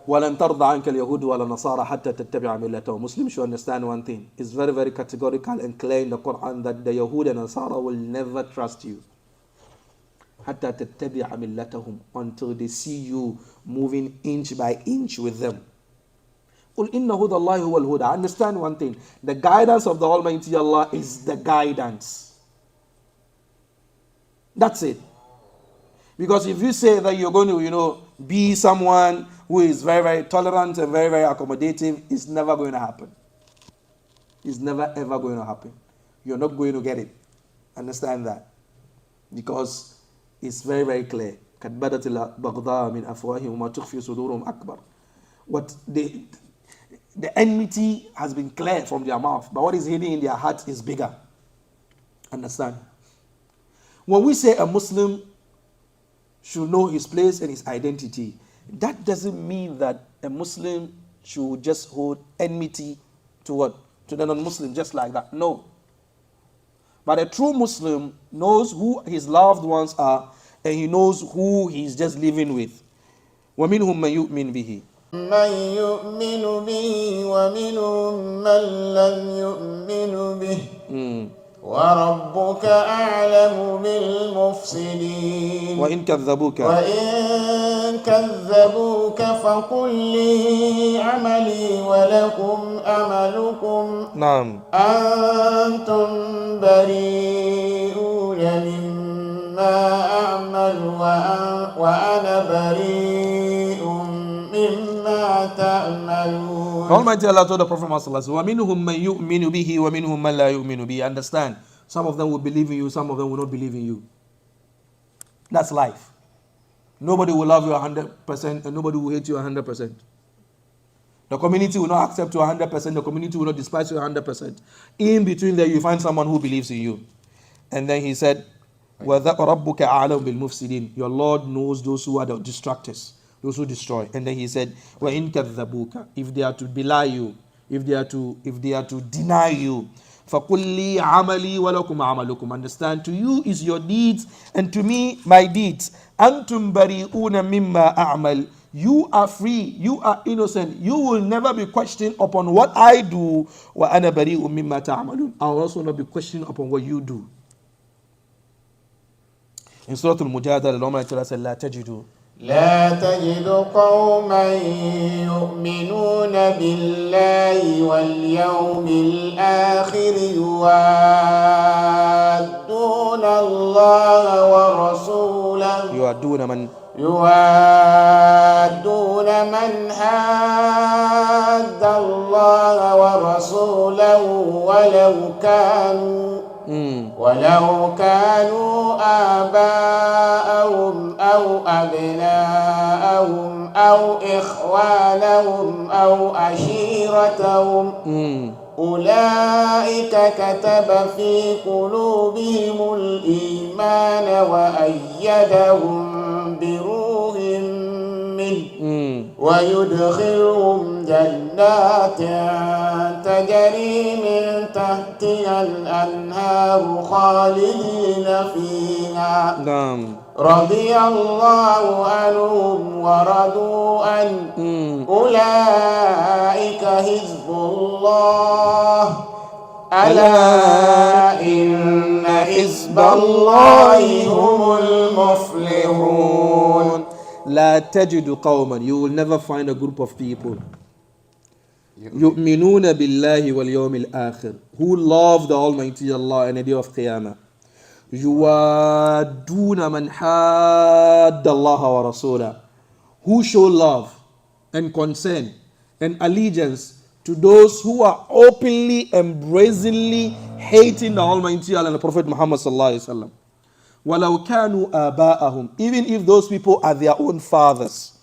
وَلَنْ تَرْضَى عَنْكَ الْيَهُودُ وَلَا النَّصَارَى حَتَّى تَتَّبِعَ مِلَّتَهُم. Muslims should understand one thing. It's very, very categorical and clear in the Quran that the Yahud and Nasara will never trust you. حَتَّى تَتَّبِعَ مِلَّتَهُم, until they see you moving inch by inch with them. قُلْ إِنَّ هُدَى اللَّهِ هُوَ الْهُدَى. Understand one thing. The guidance of the Almighty Allah is the guidance. That's it. Because if you say that you're going to, be someone who is very, very tolerant and very, very accommodating, it's never going to happen. It's never, ever going to happen. You're not going to get it. Understand that. Because it's very, very clear. قَدْ بَدَتِ الْبَغْضَاءُ مِنْ أَفْوَاهِهِمْ وَمَا تُخْفِي صُدُورُهُمْ أَكْبَرُ. What the enmity has been clear from their mouth, but what is hidden in their heart is bigger. Understand? When we say a Muslim should know his place and his identity, that doesn't mean that a Muslim should just hold enmity to what? To the non-Muslim, just like that. No. But a true Muslim knows who his loved ones are, and he knows who he's just living with. وَمِنْهُمْ مَنْ يُؤْمِنْ بِهِ. من يؤمن به ومنهم من لم يؤمن به وربك أعلم بالمفسدين وَإِنْ كَذَّبُوكَ فقل لي عملي ولكم أملكم نعم أنتم بريئون مما أعمل وأنا بريء مما تعملون. Almighty Allah told the Prophet Muhammad, وَمِنْهُمْ مَنْ يُؤْمِنُ بِهِ وَمِنْهُمْ مَنْ لَا يُؤْمِنُ بِهِ. Understand? Some of them will believe in you, some of them will not believe in you. That's life. Nobody will love you 100% and nobody will hate you 100%. The community will not accept you 100%, the community will not despise you 100%. In between there, you find someone who believes in you. And then he said, وَرَبُّكَ أَعْلَمُ بِالْمُفْسِدِينَ. Your Lord knows those who are the distractors, those who destroy. And then he said, وَإِنْ كَذَّبُوكَ. If they are to belie you, if they are to deny you, فَقُلْ لِي عَمَلِي وَلَكُمْ عَمَلُكُمْ. Understand, to you is your deeds and to me my deeds. أَنْتُمْ بَرِيئُونَ مِمَّا أَعْمَلُ. You are free, you are innocent, you will never be questioned upon what I do. وَأَنَا بَرِيءٌ مِمَّا تَعْمَلُونَ. I will also not be questioned upon what you do. In Surah Al-Mujadala, Allah said, لا تجد قوما يؤمنون بالله واليوم الآخر يوادون الله ورسوله يوادون من حاد الله ورسوله ولو كانوا آباءهم أو أبناءهم أو إخوانهم أو عشيرتهم أولئك كتب في قلوبهم الإيمان وأيدهم بروح منه ويدخلهم جنات تجري من تحتها الأنهار خالدين فيها نعم. رضي الله عنهم ورضوا عنه أولئك حزب الله ألا إن حزب الله هم المفلحون. لا تجد قوما, you will never find a group of people, يؤمنون بالله واليوم الآخر, who love the Almighty Allah and the day of Qiyamah, يوادون من حاد الله ورسوله, who show love and concern and allegiance to those who are openly and brazenly hating the Almighty Allah and the Prophet Muhammad sallallahu alaihi wasallam. وَلَوْ كَانُوا آبَاءَهُم, even if those people are their own fathers,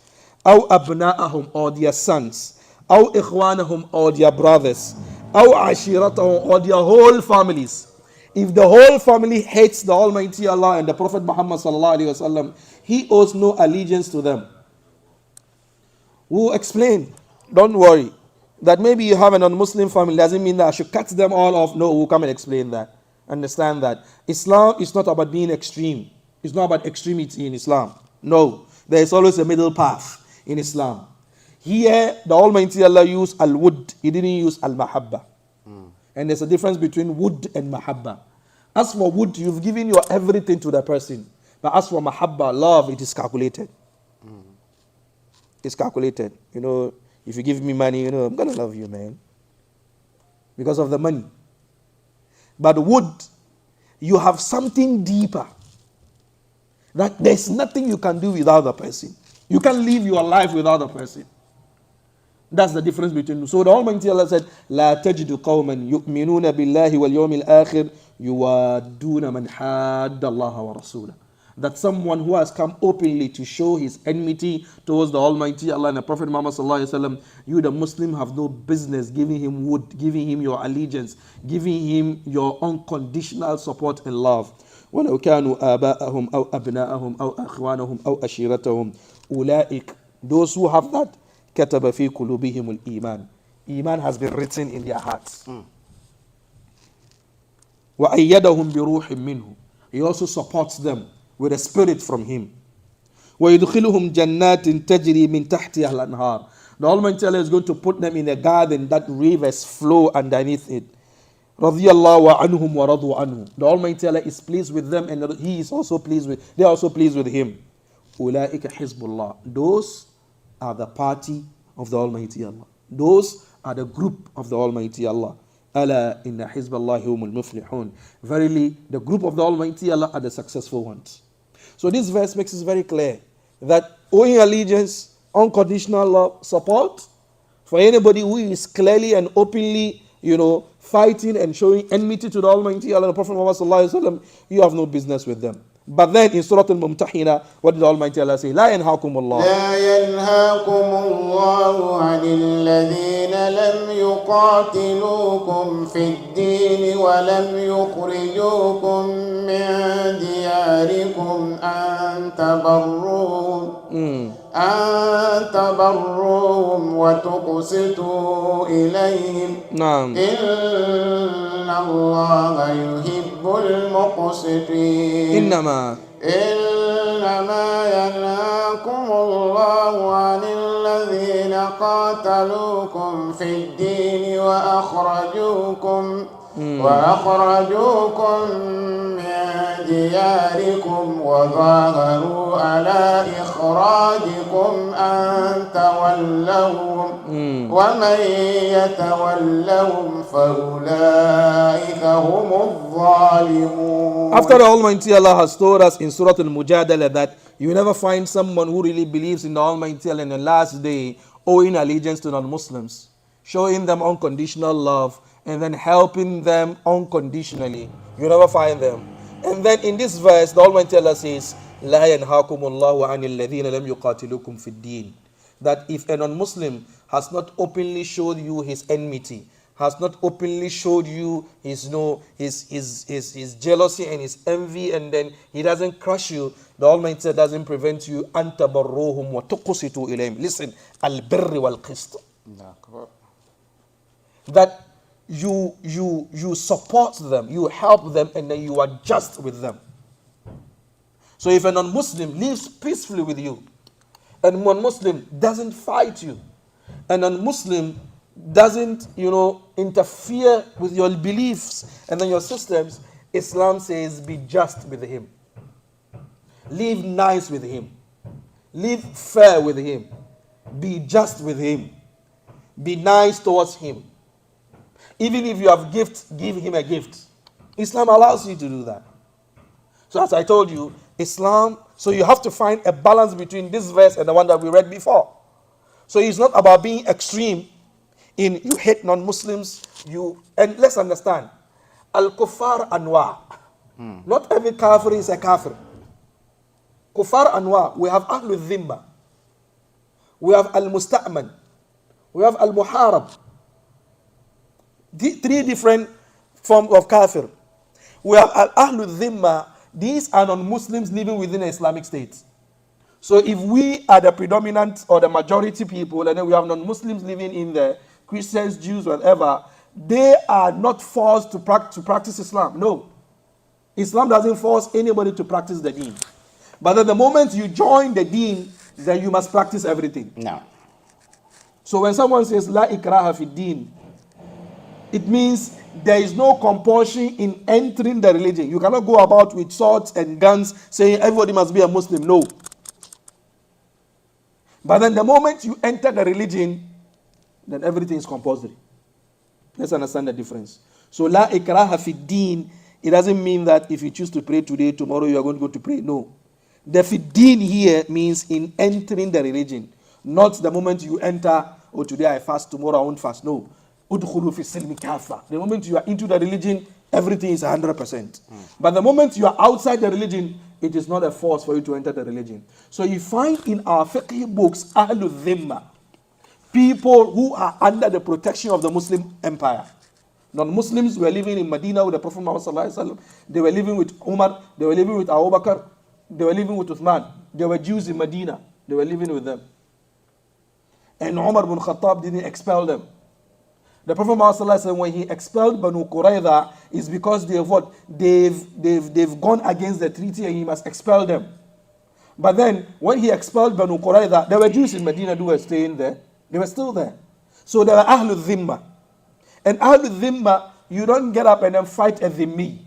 أَوْ أَبْنَاءَهُم, or their sons, أَوْ إِخْوَانَهُم, or their brothers, أَوْ عَشِيرَتَهُم, or their whole families. If the whole family hates the Almighty Allah and the Prophet Muhammad sallallahu alaihi wasallam, he owes no allegiance to them. We'll explain. Don't worry. That maybe you have an non-Muslim family doesn't mean that I should cut them all off. No, we'll come and explain that. Understand that. Islam is not about being extreme. It's not about extremity in Islam. No. There is always a middle path in Islam. Here, the Almighty Allah used al-wud. He didn't use al-mahabba. And there's a difference between wud and mahabba. As for wud, you've given your everything to the person. But as for mahabba, love, it is calculated. It's calculated. You know, if you give me money, I'm going to love you, man. Because of the money. But wood, you have something deeper. That there's nothing you can do without the person. You can't live your life without the person. That's the difference between them. So the Almighty Allah said, لا تجد قوما يؤمنون بالله واليوم الآخر يوادون من حاد الله ورسوله. That someone who has come openly to show his enmity towards the Almighty Allah and the Prophet Muhammad sallallahu alaihi wasallam, you the Muslim have no business giving him wood, giving him your allegiance, giving him your unconditional support and love. وَلَوْ كَانُوا آبَاءَهُمْ أَوْ أَبْنَاءَهُمْ أَوْ أَخْوَانَهُمْ أَوْ أَشِيرَتَهُمْ أُولَئِكَ, those who have that, كَتَبَ فِي قُلُوبِهِمُ الْإِيمَانِ, Iman has been written in their hearts. وَأَيَّدَهُمْ بِرُوحٍ مِّنْهُ, he also supports them with a spirit from him. وَيُدْخِلُهُمْ جَنَّاتٍ تَجْرِي مِنْ تَحْتِهَا الْأَنْهَارِ, the Almighty Allah is going to put them in a garden that rivers flow underneath it. رَضِيَ اللَّهُ عَنْهُمْ وَرَضُوا عَنْهُ, the Almighty Allah is pleased with them and He is also pleased with, they are also pleased with Him. أُولَٰئِكَ حِزْبُ اللَّهِ, those are the party of the Almighty Allah. Those are the group of the Almighty Allah. أَلَا إِنَّ حِزْبَ اللَّهِ هُمُ الْمُفْلِحُونَ, verily the group of the Almighty Allah are the successful ones. So this verse makes it very clear that owing allegiance, unconditional love, support for anybody who is clearly and openly, fighting and showing enmity to the Almighty Allah and the Prophet Muhammad sallallahu alaihi wasallam, you have no business with them. But then in Surah Al-Mumtahina, what did the Almighty Allah say? لا ينهاكم الله. لا ينهاكم الله عن الذين لم يقاتلوكم في الدين ولم يخرجوكم من دياركم أن تبروهم وتقسطوا إليهم. نعم. إن الله يحب المقسطين. إنما ينهاكم الله عن الذين قاتلوكم في الدين وأخرجوكم من دياركم وظاهروا على إخراجكم أن تولوهم ومن يتولهم فأولئك هم الظالمون. After the Almighty Allah has told us in Surah Al-Mujadala that you never find someone who really believes in the Almighty Allah in the last day owing allegiance to non-Muslims, showing them unconditional love and then helping them unconditionally. You never find them. And then in this verse, the Almighty Allah says, لا ينهاكم الله عن الذين لم يقاتلوكم في الدين. That if a non-Muslim has not openly showed you his enmity, has not openly showed you his jealousy and his envy, and then he doesn't crush you, the Almighty doesn't prevent you. أن تبروهم وتقسطوا إليهم. Listen, البر والقسط. That you support them, you help them, and then you are just with them. So if a non-Muslim lives peacefully with you, and non-Muslim doesn't fight you, and a non-Muslim doesn't, interfere with your beliefs and then your systems, Islam says be just with him. Live nice with him. Live fair with him. Be just with him. Be nice towards him. Even if you have gifts, give him a gift. Islam allows you to do that. So as I told you, Islam, so you have to find a balance between this verse and the one that we read before. So it's not about being extreme in you hate non-Muslims, and let's understand, al-kuffar anwa. Not every kafir is a kafir. Kuffar anwa, we have ahlul dhimma, we have al-musta'man, we have al-muharab. Three different forms of kafir. We have al-ahlul dhimma. These are non-Muslims living within an Islamic state. So if we are the predominant or the majority people, and then we have non-Muslims living in the Christians, Jews, whatever, they are not forced to practice Islam. No. Islam doesn't force anybody to practice the deen. But at the moment you join the deen, then you must practice everything. No. So when someone says, La ikraha fi deen, it means there is no compulsion in entering the religion. You cannot go about with swords and guns saying everybody must be a Muslim. No. But then the moment you enter the religion, then everything is compulsory. Let's understand the difference. So la ikraha fi deen, it doesn't mean that if you choose to pray today, tomorrow you are going to go to pray. No. The fi deen here means in entering the religion. Not the moment you enter, oh today I fast, tomorrow I won't fast. No. Udkhulu fi silmi kafa. The moment you are into the religion, everything is 100%. But the moment you are outside the religion, it is not a force for you to enter the religion. So you find in our fiqh books, Ahlul Dhimma, people who are under the protection of the Muslim empire. Non-Muslims were living in Medina with the Prophet Muhammad sallallahu alaihi wasallam. They were living with Umar. They were living with Abu Bakr. They were living with Uthman. There were Jews in Medina. They were living with them. And Umar ibn Khattab didn't expel them. The Prophet Muhammad sallallahu alaihi wasallam, when he expelled Banu Qurayza, is because they've gone against the treaty and he must expel them. But then when he expelled Banu Qurayza, there were Jews in Medina who were staying there. They were still there. So there were Ahlul Dhimma. And Ahlul Dhimma, you don't get up and then fight a dhimmi.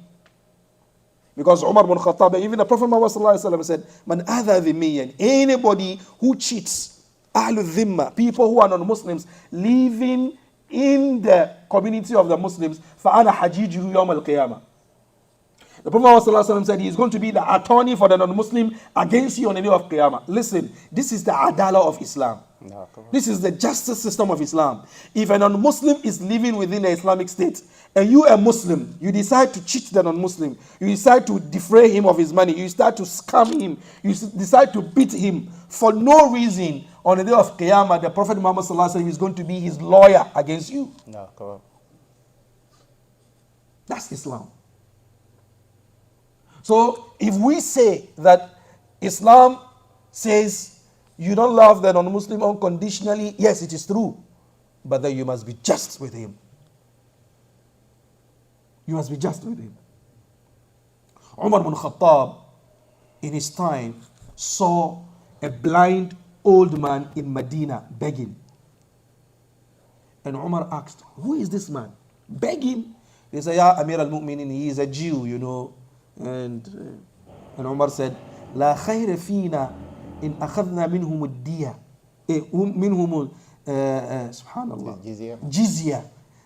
Because Umar ibn Khattab, even the Prophet Muhammad sallallahu alaihi wasallam said, Man adha dhimmiyan, anybody who cheats, Ahlul Dhimma, people who are non-Muslims, living in the community of the Muslims, فَأَنَا حَجِيجُهُ يَوْمَ الْقِيَامَةِ. The Prophet Muhammad sallallahu alaihi wasallam said he is going to be the attorney for the non-Muslim against you on the day of Qiyamah. Listen, this is the adala of Islam. This is the justice system of Islam. If a non-Muslim is living within the Islamic state, and you a Muslim, you decide to cheat the non-Muslim, you decide to defray him of his money, you start to scam him, you decide to beat him for no reason, on the day of Qiyamah, the Prophet Muhammad sallallahu alaihi wasallam is going to be his lawyer against you. That's Islam. So if we say that Islam says you don't love the non-Muslim unconditionally, yes, it is true. But then you must be just with him. You must be just with him. Umar ibn Khattab, in his time, saw a blind old man in Medina begging. And Umar asked, who is this man? Begging? He said, Ya Amir al-Mu'minin, he is a Jew, And Umar said, La khayra fina in akhadna minhum ad-diya. Minhum, subhanallah, jizya.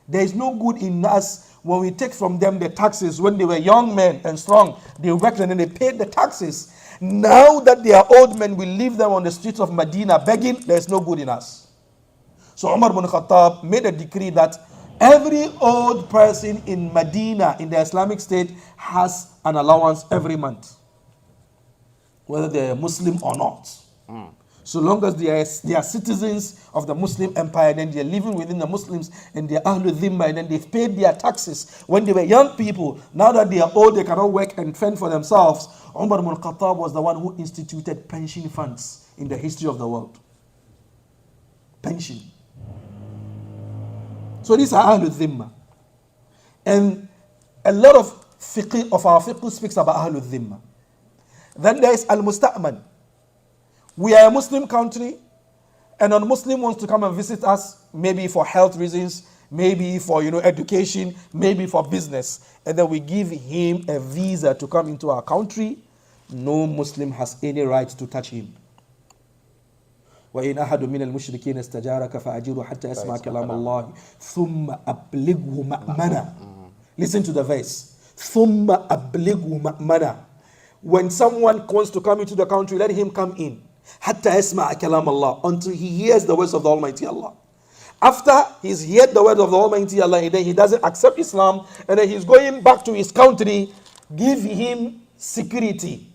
There is no good in us when we take from them the taxes. When they were young men and strong, they worked and then they paid the taxes. Now that they are old men, we leave them on the streets of Medina begging. There is no good in us. So Umar ibn Khattab made a decree that every old person in Medina, in the Islamic State, has an allowance every month, whether they are Muslim or not. So long as they are citizens of the Muslim empire, then they are living within the Muslims and they are Ahlul Dhimma, and then they've paid their taxes. When they were young people, now that they are old, they cannot work and fend for themselves. Umar ibn Khattab was the one who instituted pension funds in the history of the world. Pension. So these are Ahlul Dhimma. And a lot of fiqh of our fiqh speaks about Ahlul Dhimma. Then there is Al-Musta'man. We are a Muslim country, and a Muslim wants to come and visit us, maybe for health reasons, maybe for education, maybe for business, and then we give him a visa to come into our country. No Muslim has any right to touch him. وإن أحد من المشركين استجارك فأجره حتى يسمع كلام الله ثم أبلغه مأمنا. Listen to the verse. ثم أبلغه مأمنا. When someone wants to come into the country, let him come in. حتى يسمع كلام الله, until he hears the words of the Almighty Allah. After he's heard the words of the Almighty Allah, and then he doesn't accept Islam, and then he's going back to his country, give him security.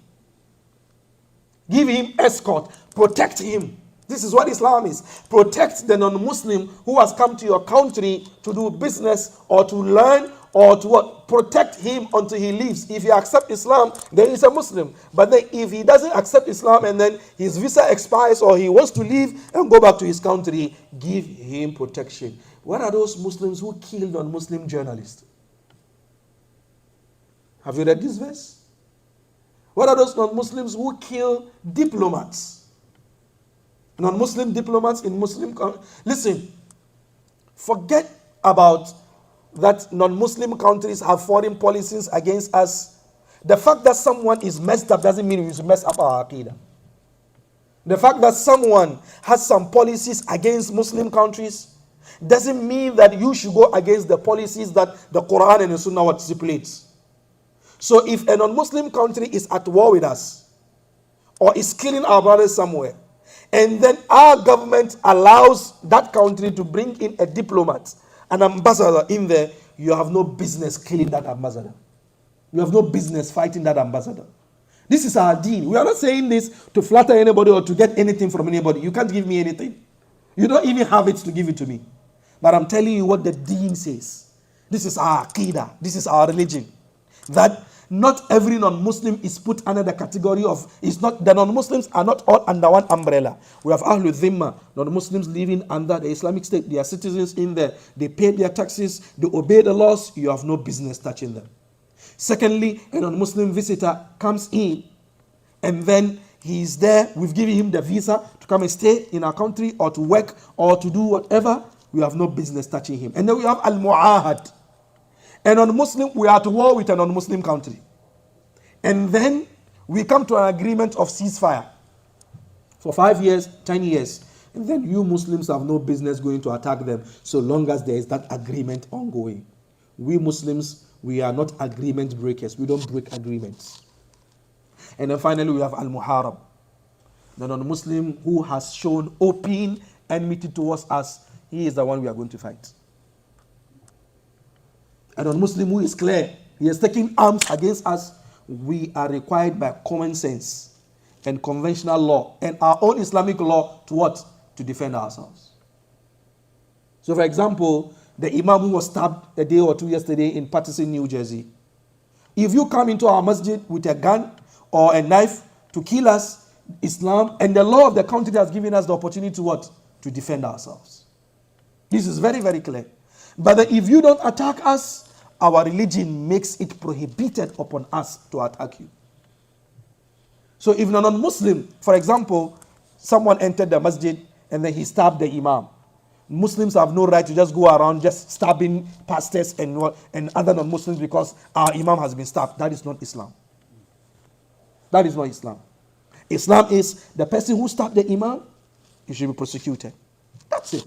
Give him escort. Protect him. This is what Islam is. Protect the non-Muslim who has come to your country to do business or to learn or to what? Protect him until he leaves. If he accepts Islam, then he's a Muslim. But then if he doesn't accept Islam and then his visa expires or he wants to leave and go back to his country, give him protection. What are those Muslims who killed non-Muslim journalists? Have you read this verse? What are those non-Muslims who kill diplomats? Non-Muslim diplomats in Muslim... Listen, forget about that non-Muslim countries have foreign policies against us. The fact that someone is messed up doesn't mean we should mess up our Aqidah. The fact that someone has some policies against Muslim countries doesn't mean that you should go against the policies that the Quran and the Sunnah stipulates. So if a non-Muslim country is at war with us or is killing our brothers somewhere, and then our government allows that country to bring in a diplomat, an ambassador in there, you have no business killing that ambassador. You have no business fighting that ambassador. This is our deen. We are not saying this to flatter anybody or to get anything from anybody. You can't give me anything. You don't even have it to give it to me. But I'm telling you what the deen says. This is our aqidah. This is our religion. That not every non-Muslim is put under the category of, the non-Muslims are not all under one umbrella. We have Ahlul Dhimma, non-Muslims living under the Islamic State. They are citizens in there. They pay their taxes. They obey the laws. You have no business touching them. Secondly, a non-Muslim visitor comes in and then he is there. We've given him the visa to come and stay in our country or to work or to do whatever. We have no business touching him. And then we have Al-Mu'ahad. A non-Muslim, we are at war with a non-Muslim country. And then we come to an agreement of ceasefire for 5 years, 10 years. And then you Muslims have no business going to attack them so long as there is that agreement ongoing. We Muslims, we are not agreement breakers. We don't break agreements. And then finally we have Al-Muharram, the non-Muslim who has shown open enmity towards us. He is the one we are going to fight. A non-Muslim who is clear, he is taking arms against us. We are required by common sense and conventional law and our own Islamic law to what? To defend ourselves. So for example, the Imam who was stabbed a day or two yesterday in Patterson, New Jersey. If you come into our masjid with a gun or a knife to kill us, Islam and the law of the country has given us the opportunity to what? To defend ourselves. This is very, very clear. But if you don't attack us, our religion makes it prohibited upon us to attack you. So if a non-Muslim, for example, someone entered the masjid and then he stabbed the imam, Muslims have no right to just go around just stabbing pastors and other non-Muslims because our imam has been stabbed. That is not Islam. That is not Islam. Islam is the person who stabbed the imam, he should be prosecuted. That's it.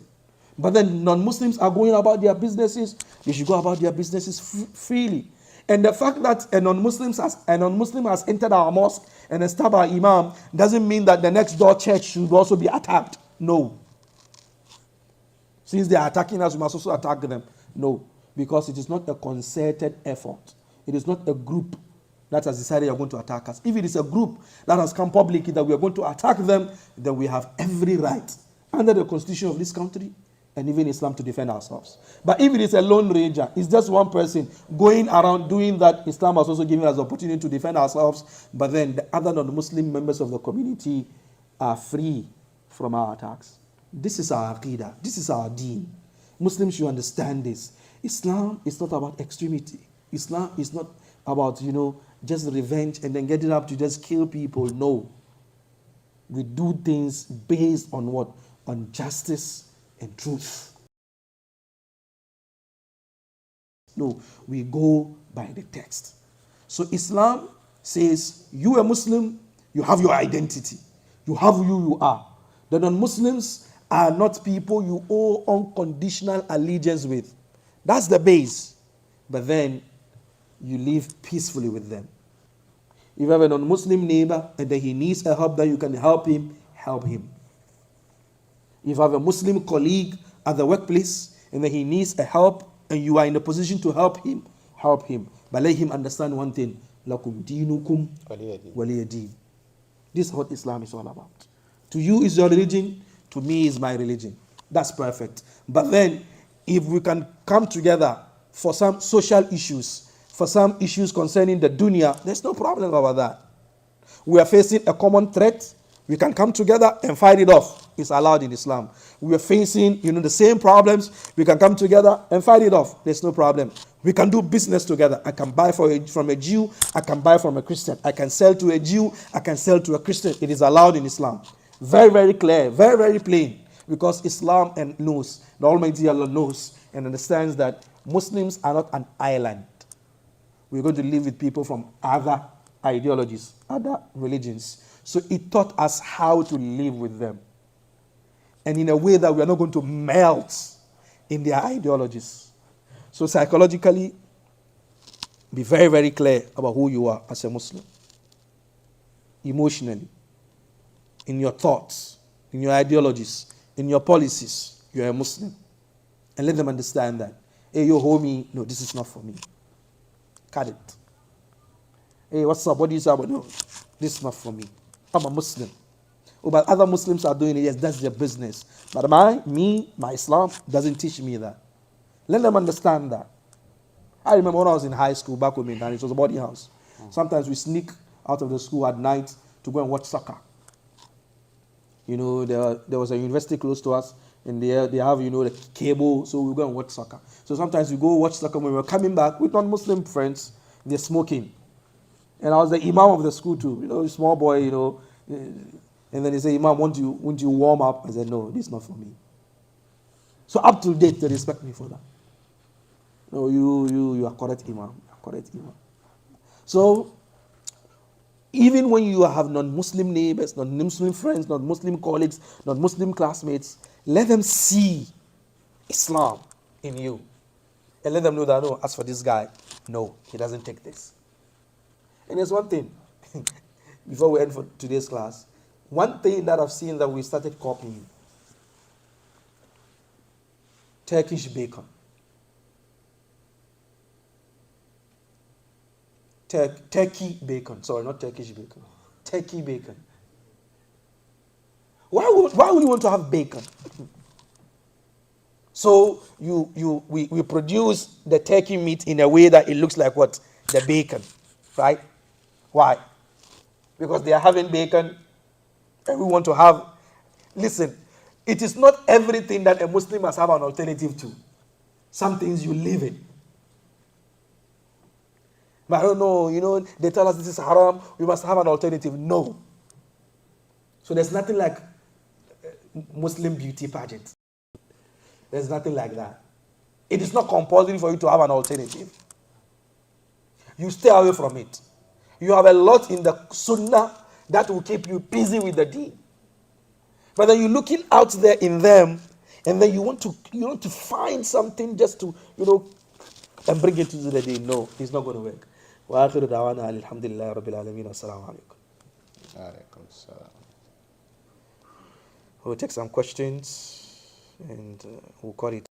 But then non-Muslims are going about their businesses. They should go about their businesses freely. And the fact that a non-Muslim has entered our mosque and stabbed our imam doesn't mean that the next door church should also be attacked. No. Since they are attacking us, we must also attack them. No. Because it is not a concerted effort. It is not a group that has decided they are going to attack us. If it is a group that has come publicly that we are going to attack them, then we have every right under the constitution of this country and even Islam to defend ourselves. But if it is a lone ranger, it's just one person going around doing that, Islam has also given us the opportunity to defend ourselves, but then the other non-Muslim members of the community are free from our attacks. This is our aqidah. This is our deen. Muslims should understand this. Islam is not about extremity. Islam is not about, just revenge and then get it up to just kill people. No. We do things based on what? On justice and truth. No, we go by the text. So Islam says, you a Muslim, you have your identity. You have who you are. The non-Muslims are not people you owe unconditional allegiance with. That's the base. But then you live peacefully with them. If you have a non-Muslim neighbor and then he needs a help that you can help him, help him. If you have a Muslim colleague at the workplace and then he needs a help and you are in a position to help him, help him. But let him understand one thing. Lakum dinukum waliyadin. This is what Islam is all about. To you is your religion, to me is my religion. That's perfect. But then, if we can come together for some social issues, for some issues concerning the dunya, there's no problem about that. We are facing a common threat. We can come together and fight it off. It's allowed in Islam. We are facing, the same problems. We can come together and fight it off. There's no problem. We can do business together. I can buy from a Jew. I can buy from a Christian. I can sell to a Jew. I can sell to a Christian. It is allowed in Islam. Very, very clear. Very, very plain. Because Islam knows, the Almighty Allah knows and understands that Muslims are not an island. We're going to live with people from other ideologies, other religions. So it taught us how to live with them. And in a way that we are not going to melt in their ideologies. So psychologically, be very, very clear about who you are as a Muslim. Emotionally, in your thoughts, in your ideologies, in your policies, you are a Muslim. And let them understand that. Hey, yo, homie, no, this is not for me. Cut it. Hey, what's up? What do you say about no? This is not for me. I'm a Muslim. Oh, but other Muslims are doing it. Yes, that's their business. But my Islam doesn't teach me that. Let them understand that. I remember when I was in high school back home in Ghana, it was a boarding house. Sometimes we sneak out of the school at night to go and watch soccer. There was a university close to us, and they have, the cable, so we go and watch soccer. So sometimes we go watch soccer. When we were coming back with non-Muslim friends, they're smoking. And I was the imam of the school too, small boy, and then they say, Imam, won't you warm up? I said, no, this is not for me. So up to date, they respect me for that. No, you are correct, Imam. You are correct, Imam. So, even when you have non-Muslim neighbors, non-Muslim friends, non-Muslim colleagues, non-Muslim classmates, let them see Islam in you. And let them know that, no, as for this guy, no, he doesn't take this. And there's one thing, before we end for today's class, one thing that I've seen that we started copying, Turkish bacon. Turkey bacon. Sorry, not Turkish bacon. Turkey bacon. Why would you want to have bacon? So we produce the turkey meat in a way that it looks like what? The bacon. Right? Why? Because they are having bacon and we want to have. Listen, it is not everything that a Muslim must have an alternative to. Some things you live in. But I don't know, they tell us this is haram, we must have an alternative. No. So there's nothing like Muslim beauty pageant. There's nothing like that. It is not compulsory for you to have an alternative. You stay away from it. You have a lot in the sunnah that will keep you busy with the deen. But then you're looking out there in them, and then you want to find something just to, and bring it to the deen. No, it's not going to work. وآخر دعوانا الحمد لله رب العالمين والسلام عليكم. عليكم السلام. We'll take some questions and we'll call it.